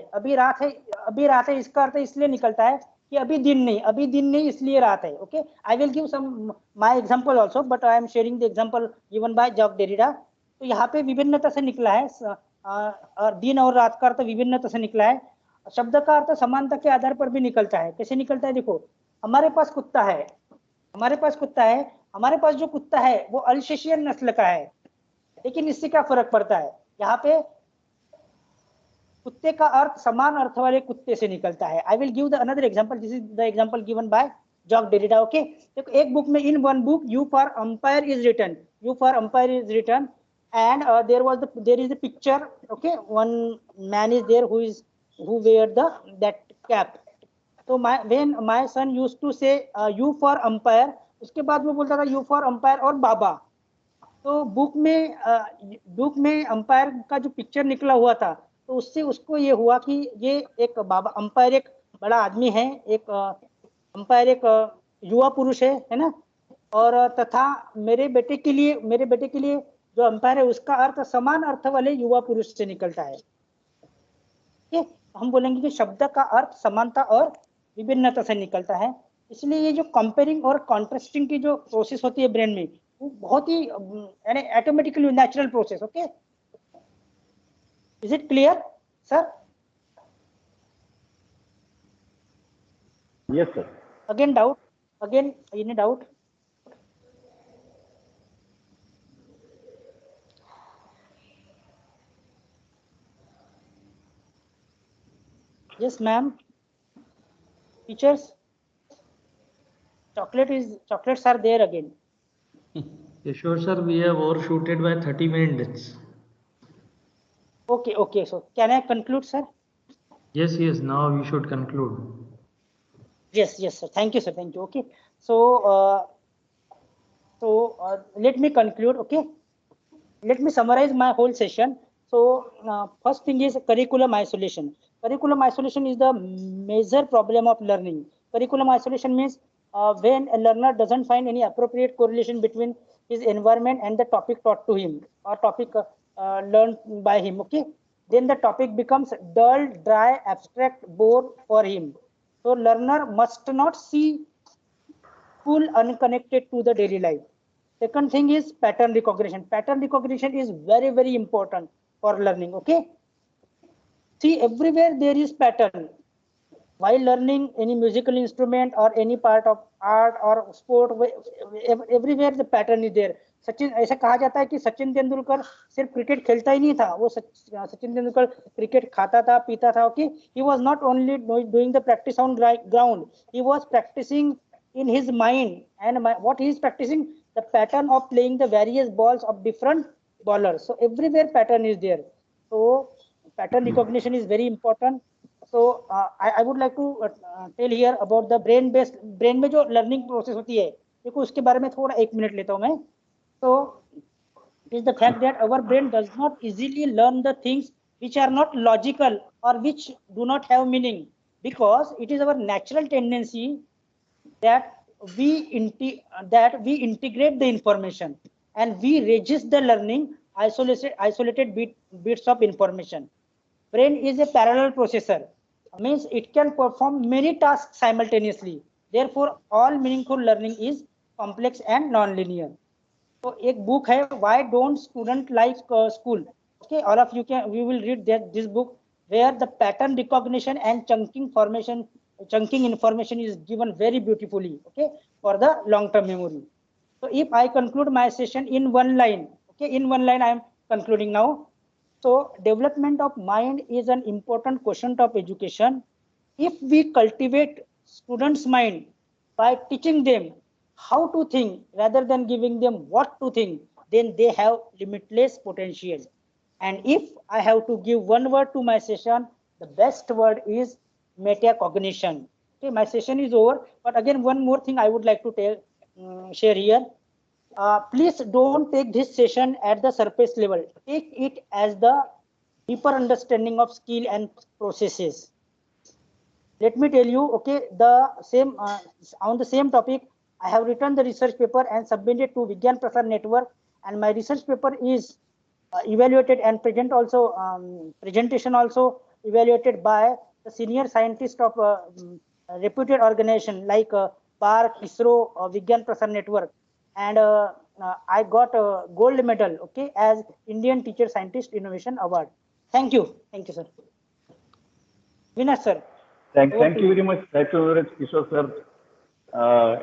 इसका अर्थ इसलिए निकलता है कि अभी दिन नहीं इसलिए रात है। Okay, I will give some my example also, but I am sharing the example given by Jacques Derrida. तो यहाँ पे विभिन्नता से निकला है, दिन और रात का अर्थ विभिन्नता से निकला है। शब्द का अर्थ समानता के आधार पर भी निकलता है। कैसे निकलता है, देखो, हमारे पास जो कुत्ता है वो अल्सेशियन नस्ल का है, लेकिन इससे क्या फर्क पड़ता है, यहाँ पे कुत्ते का अर्थ समान अर्थ वाले कुत्ते से निकलता है। I will give the another example, this is the example given by Jacques Derrida. Okay, देखो, एक बुक में, in one book you for umpire is written and there is a picture. Okay, one man is there who wear that cap. So when my son used to say you for umpire, उसके बाद वो बोलता था you for umpire और बाबा। तो book में umpire का जो पिक्चर निकला हुआ था, तो उससे उसको ये हुआ कि ये एक बाबा अंपायर एक बड़ा आदमी है, एक अंपायर एक युवा पुरुष है ना। और तथा मेरे बेटे के लिए जो अंपायर है उसका अर्थ समान अर्थ वाले युवा पुरुष से निकलता है। ठीक, हम बोलेंगे कि शब्द का अर्थ समानता और विभिन्नता से निकलता है। इसलिए ये जो कंपेयरिंग और कॉन्ट्रास्टिंग की जो प्रोसेस होती है ब्रेन में, वो बहुत ही यानी automatically natural process. Okay, is it clear sir? Yes, sir. Again doubt? Again any doubt? Yes, ma'am. Teachers, chocolates are there again. Kishore sir, we have overshooted by 30 minutes. Okay, okay. So can I conclude, sir? Yes, now we should conclude. Yes, sir. Thank you, sir. Thank you. Okay. So, let me conclude. Okay. Let me summarize my whole session. So, first thing is curriculum isolation. Curriculum isolation is the major problem of learning. Curriculum isolation means when a learner doesn't find any appropriate correlation between his environment and the topic taught to him or topic learned by him. Okay. Then the topic becomes dull, dry, abstract, bore for him. So, learner must not see school unconnected to the daily life. Second thing is pattern recognition. Pattern recognition is very, very important for learning. Okay. See, everywhere there is pattern. While learning any musical instrument or any part of art or sport, everywhere the pattern is there. Sachin, ऐसा कहा जाता है कि सचिन तेंदुलकर सिर्फ cricket खेलता ही नहीं था, वो सचिन तेंदुलकर क्रिकेट खाता था, पीता था. Okay, he was not only doing the practice on ground, he was practicing in his mind. And what he is practicing, the pattern of playing the various balls of different bowlers. So everywhere pattern is there. So pattern recognition is very important. So I would like to tell here about the brain में जो learning process होती है, देखो उसके बारे में थोड़ा 1 minute लेता हूँ मैं. So it is the fact that our brain does not easily learn the things which are not logical or which do not have meaning, because it is our natural tendency that we integrate the information and we register the learning isolated bits of information. Brain is a parallel processor, means it can perform many tasks simultaneously. Therefore, all meaningful learning is complex and non-linear. So, एक book है Why Don't Student Like School? Okay, all of you we will read this book where the pattern recognition and chunking information is given very beautifully. Okay, for the long-term memory. So, if I conclude my session in one line, okay, in one line I am concluding now. So, development of mind is an important quotient of education. If we cultivate students' mind by teaching them how to think rather than giving them what to think, then they have limitless potential. And if I have to give one word to my session, the best word is metacognition. Okay, my session is over, but again, one more thing I would like to share here. Please don't take this session at the surface level. Take it as the deeper understanding of skill and processes. Let me tell you, okay, the same on the same topic, I have written the research paper and submitted to Vigyan Prasar Network, and my research paper is evaluated and presentation also evaluated by the senior scientist of reputed organization like BARC, ISRO, Vigyan Prasar Network, and I got a gold medal, okay, as Indian Teacher Scientist Innovation Award. Thank you, sir. Vinay sir. Thank you very much. Thank you very much, Kishore sir.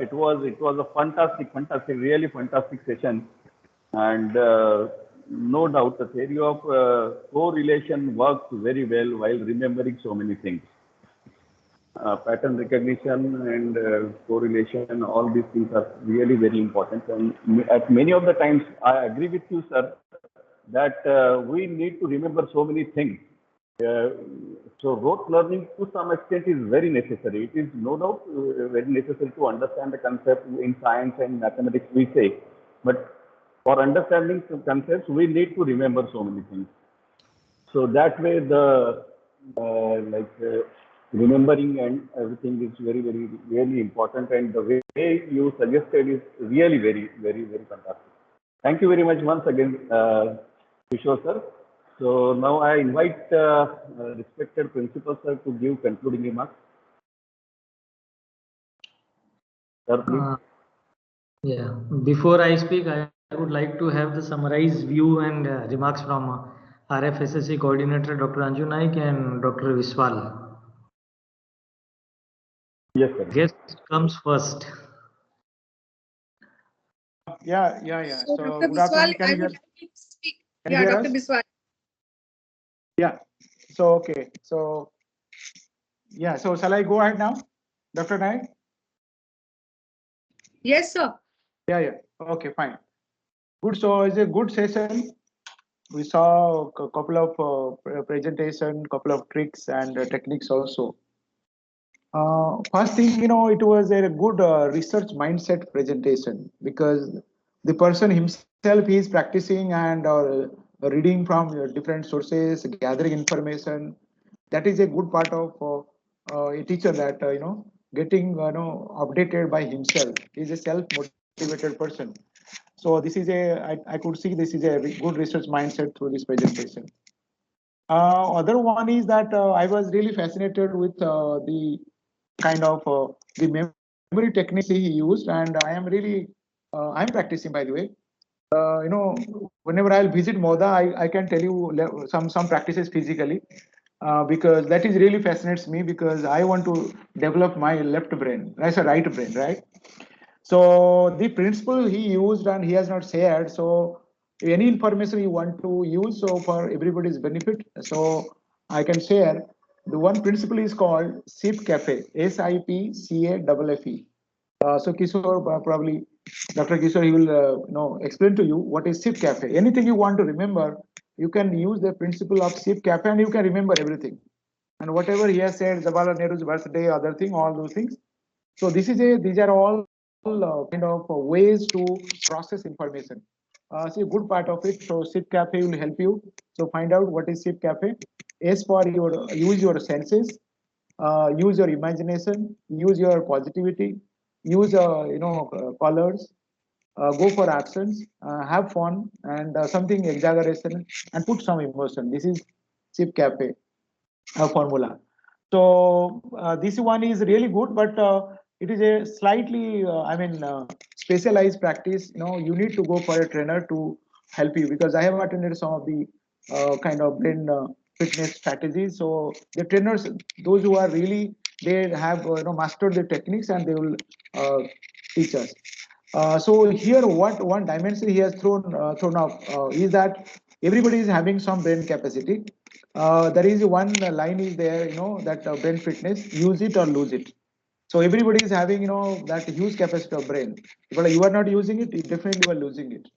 It was a fantastic, really fantastic session, and no doubt the theory of correlation works very well while remembering so many things. Pattern recognition and correlation, all these things are really very important. And at many of the times, I agree with you, sir, that we need to remember so many things. So rote learning to some extent is very necessary. It is no doubt very necessary to understand the concept in science and mathematics, we say. But for understanding some concepts, we need to remember so many things. So that way the remembering and everything is very, very, really important. And the way you suggested is really very, very, very fantastic. Thank you very much once again, Kishore sir. So now I invite respected principal sir to give concluding remarks. Sir, please. Yeah. Before I speak, I would like to have the summarized view and remarks from RFSSC coordinator Dr. Anju Naik and Dr. Viswal. Yes, sir. Guest comes first. So, So Dr. good Biswal, afternoon. Can I you would hear? like to speak. Can you Yeah, hear Dr. us? Biswal. Yeah. So okay. So yeah. So shall I go ahead now, Dr. Naik? Yes, sir. Yeah. Okay. Fine. Good. So it's a good session. We saw a couple of presentation, couple of tricks and techniques also. First thing, it was a good research mindset presentation because the person himself is practicing and reading from different sources, gathering information. That is a good part of a teacher that, getting, updated by himself. He is a self-motivated person. So this is I could see this is a good research mindset through this presentation. Other one is that I was really fascinated with the kind of the memory techniques he used, and I am really I'm practicing, by the way. Whenever I'll visit Moda, I can tell you some practices physically because that is really fascinates me because I want to develop my left brain, that's a right brain, right? So the principle he used and he has not shared. So any information you want to use, so for everybody's benefit, so I can share. The one principle is called SIP Cafe, SIPCAFFE. So Kishore probably, Dr. Kishore, he will explain to you what is SIP Cafe. Anything you want to remember, you can use the principle of SIP Cafe and you can remember everything. And whatever he has said, Jawaharlal Nehru's birthday, other thing, all those things. So these are all kind of ways to process information. See, a good part of it. So SIP Cafe will help you. So find out what is SIP Cafe. S for your use your senses, use your imagination, use your positivity, use colors, go for actions, have fun, and something exaggeration, and put some emotion. This is SIP Cafe formula. So this one is really good, but it is a slightly, specialized practice. You need to go for a trainer to help you because I have attended some of the kind of brain fitness strategies. So the trainers, those who are really, they have mastered the techniques and they will uh, teach us. So here, what one dimension he has thrown up is that everybody is having some brain capacity. There is one line is there, that brain fitness, use it or lose it. So everybody is having, that huge capacity of brain. But you are not using it, you definitely you are losing it.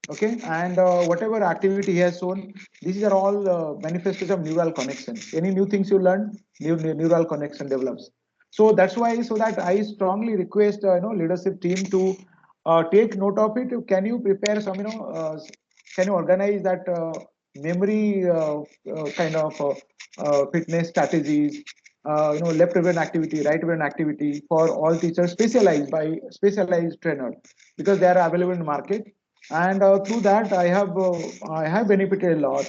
Okay, and whatever activity he has shown, these are all manifestations of neural connections. Any new things you learn, neural connection develops. So that's why, so that I strongly request, leadership team to take note of it. Can you prepare some, can you organize that memory kind of fitness strategies, left brain activity, right brain activity for all teachers, specialized by specialized trainer, because they are available in the market. And through that, I have benefited a lot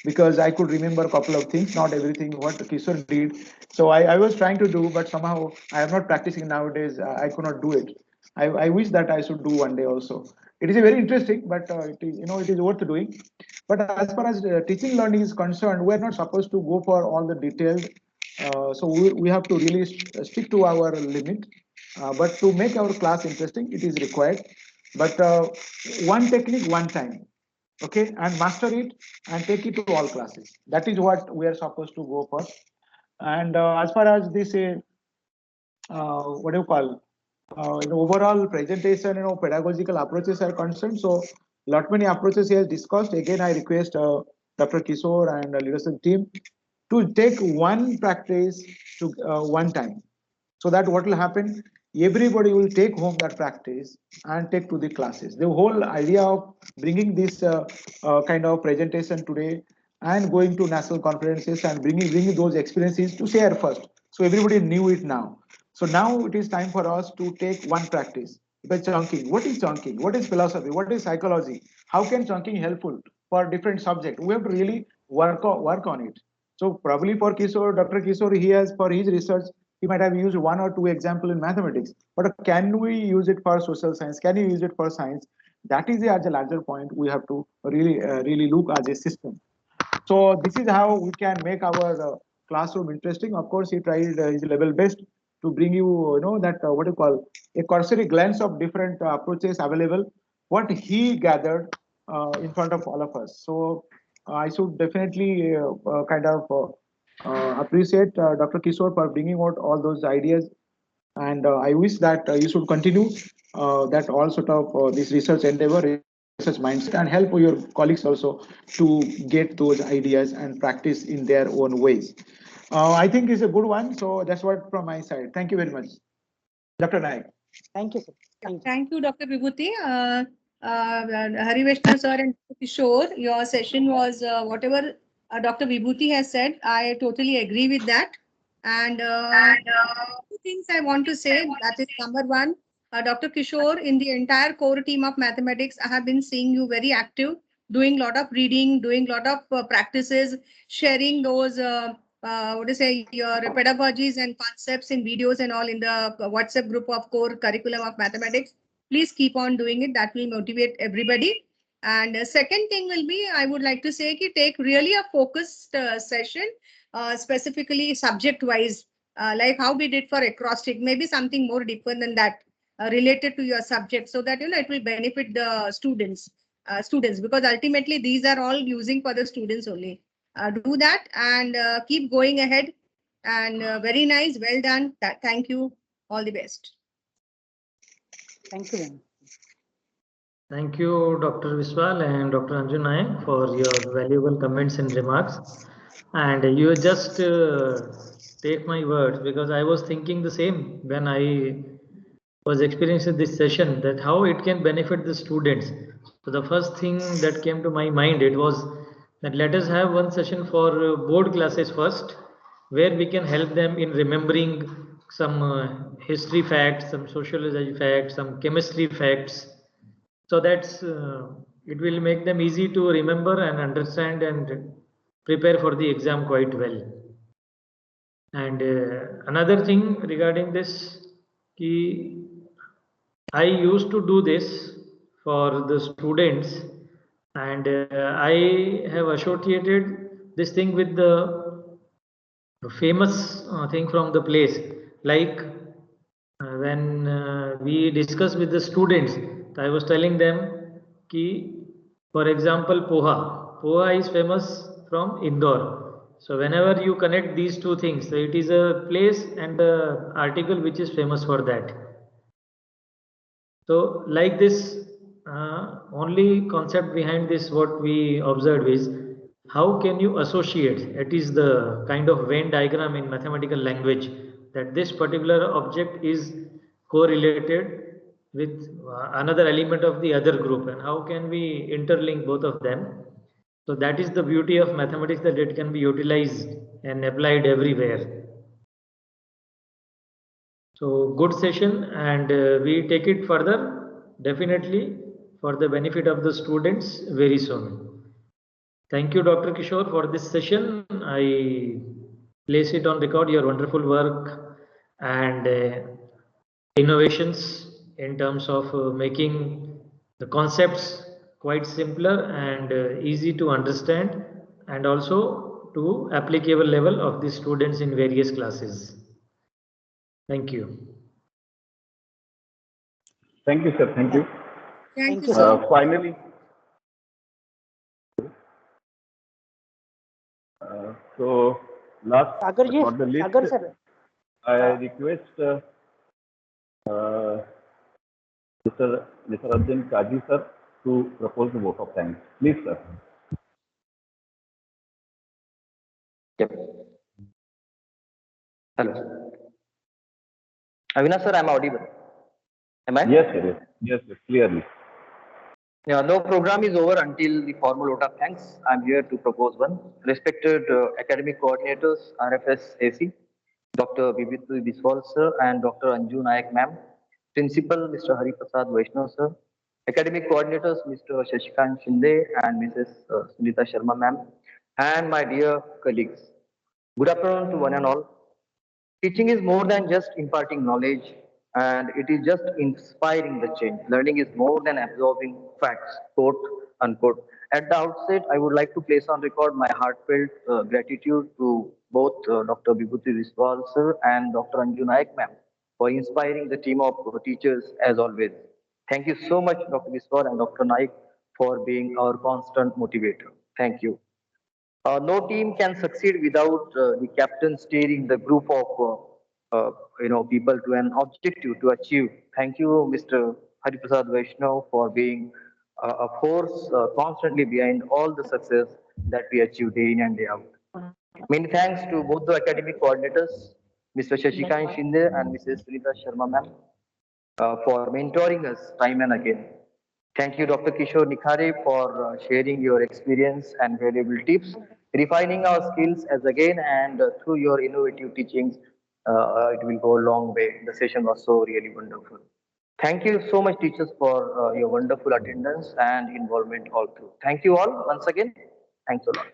because I could remember a couple of things, not everything what Kishore did. So I was trying to do, but somehow I am not practicing nowadays. I could not do it. I wish that I should do one day also. It is a very interesting, but it is, it is worth doing. But as far as teaching learning is concerned, we are not supposed to go for all the detailed. So we have to really stick to our limit. But to make our class interesting, it is required. But one technique, one time, okay, and master it and take it to all classes. That is what we are supposed to go for. And as far as this, what do you call, overall presentation, pedagogical approaches are concerned. So, lot many approaches he has discussed. Again, I request Dr. Kishore and leadership team to take one practice to one time, so that what will happen, everybody will take home that practice and take to the classes. The whole idea of bringing this kind of presentation today and going to national conferences and bringing those experiences to share first, so everybody knew it now. So now it is time for us to take one practice by chunking. What is chunking? What is philosophy? What is psychology? How can chunking helpful for different subject? We have to really work on it. So probably for Kishore, Dr. Kishore, he has, for his research, he might have used one or two example in mathematics, but can we use it for social science? Can you use it for science? That is a larger point we have to really look as a system. So this is how we can make our classroom interesting. Of course, he tried his level best to bring you, that what you call a cursory glance of different approaches available, what he gathered in front of all of us. So I should definitely appreciate Dr. Kishor for bringing out all those ideas, and I wish that you should continue that all sort of this research endeavor, research mindset, and help your colleagues also to get those ideas and practice in their own ways. I think it's a good one. So that's what from my side. Thank you very much, Dr. Nayak. Thank you, sir. Thank you, Dr. Vibhuti. Hari Vaishnav sir and Dr. Kishore, your session was whatever Dr. Vibhuti has said. I totally agree with that. And two things I want to say. That is number one, Dr. Kishore, in the entire core team of mathematics, I have been seeing you very active, doing a lot of reading, doing a lot of practices, sharing those your pedagogies and concepts in videos and all in the WhatsApp group of core curriculum of mathematics. Please keep on doing it. That will motivate everybody. And second thing will be, I would like to say, take really a focused session, specifically subject wise, like how we did for acrostic, maybe something more deeper than that, related to your subject, so that it will benefit the students, because ultimately these are all using for the students only. Do that and keep going ahead, and very nice, well done. Thank you, all the best. Thank you, ma'am. Thank you, Dr. Viswal and Dr. Anju Nayak, for your valuable comments and remarks. And you just take my words, because I was thinking the same when I was experiencing this session, that how it can benefit the students. So the first thing that came to my mind, it was that let us have one session for board classes first, where we can help them in remembering some history facts, some sociology facts, some chemistry facts. So that's it will make them easy to remember and understand and prepare for the exam quite well. And another thing regarding this, I used to do this for the students, and I have associated this thing with the famous thing from the place, like when we discuss with the students, I was telling them ki, for example, poha is famous from Indore. So whenever you connect these two things, so it is a place and the article which is famous for that. So like this, only concept behind this, what we observed is, how can you associate? It is the kind of Venn diagram in mathematical language, that this particular object is correlated with another element of the other group, and how can we interlink both of them? So that is the beauty of mathematics, that it can be utilized and applied everywhere. So good session, and we take it further definitely for the benefit of the students very soon. Thank you, Dr. Kishore, for this session. I place it on record your wonderful work and innovations in terms of making the concepts quite simpler and easy to understand, and also to applicable level of the students in various classes. Thank you. Thank you, sir. Thank you. Thank you, sir. Finally, so last but not the least, I request Mr. Nisarudin Kaji sir to propose the vote of thanks. Please, sir. Yep. Hello. Avinash sir, I'm audible. Am I? Yes, sir. Yes, sir. Clearly. Yeah, no program is over until the formal vote of thanks. I'm here to propose one. Respected academic coordinators, RFS AC, Dr. Vibhuti Biswal sir and Dr. Anju Nayak ma'am, Principal Mr. Hari Prasad Vaishnav sir, academic coordinators Mr. Shashikant Shinde and Mrs. Sunita Sharma ma'am, and my dear colleagues. Good afternoon to one and all. Teaching is more than just imparting knowledge, and it is just inspiring the change. Learning is more than absorbing facts, quote unquote. At the outset, I would like to place on record my heartfelt gratitude to both Dr. Vibhuti Viswal sir and Dr. Anju Naik ma'am for inspiring the team of teachers as always. Thank you so much, Dr. Viswal and Dr. Naik, for being our constant motivator. Thank you. No team can succeed without the captain steering the group of people to an objective to achieve. Thank you, Mr. Hariprasad Vaishnav, for being a force constantly behind all the success that we achieve day in and day out. Many thanks to both the academic coordinators, Mr. Shashikant Shinde and Mrs. Sunita Sharma ma'am, for mentoring us time and again. Thank you, Dr. Kishor Nikhare, for sharing your experience and valuable tips, refining our skills as again, and through your innovative teachings, it will go a long way. The session was so really wonderful. Thank you so much, teachers, for your wonderful attendance and involvement all through. Thank you all once again. Thanks a lot.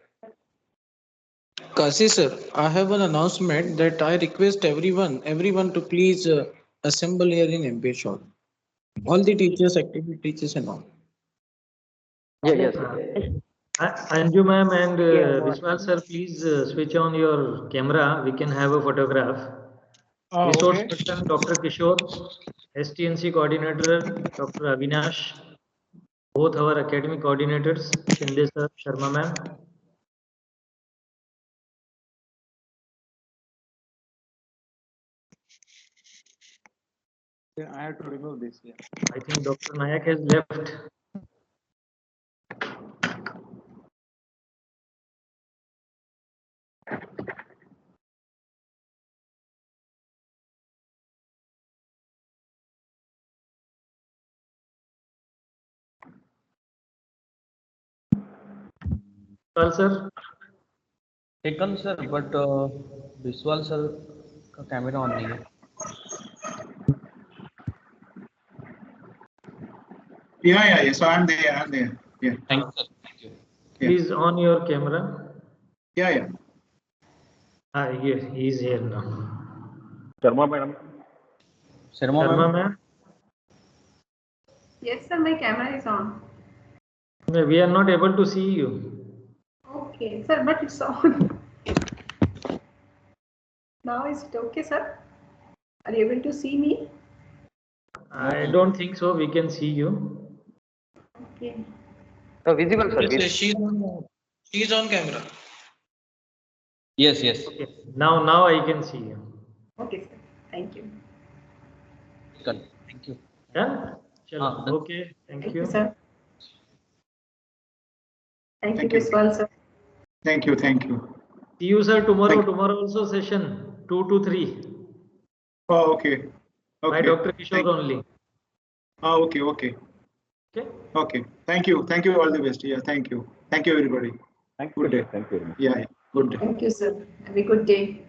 Kasi sir, I have an announcement that I request everyone to please assemble here in MP shop. All the teachers, active teachers and all. Yes. Anju ma'am and Vishwal sir, please switch on your camera. We can have a photograph. Resource person Dr. Kishor, STNC coordinator Dr. Avinash, both our academic coordinators Shinde sir, Sharma ma'am. Yeah, I have to remove this. Yeah. I think Dr. Nayak has left. Vishwal sir. Taken sir, but Vishwal sir का camera on नहीं है. Yeah. So I'm there. Yeah. Thank you, sir. Thank you. Please on your camera. Yeah. Yes, he is here now. Sharma madam. Sharma ma'am. Yes, sir, my camera is on. We are not able to see you. Okay, sir, but it's on. Now is it okay, sir? Are you able to see me? I don't think so. We can see you. Okay. So visible, sir. Yes, she's on camera. Yes. Okay. Now I can see you. Okay, sir. Thank you. Thank you. Done? Okay. Thank you. Sir. Thank you, Vishwal, sir. Thank you. See you, sir, tomorrow. Tomorrow also session 2 to 3. Oh, okay. By Dr. Kishor only. Oh, okay. Thank you. All the best. Yeah, thank you. Thank you, everybody. Thank you. Good day. Thank you very much. Yeah. Good day. Thank you, sir. Have a good day.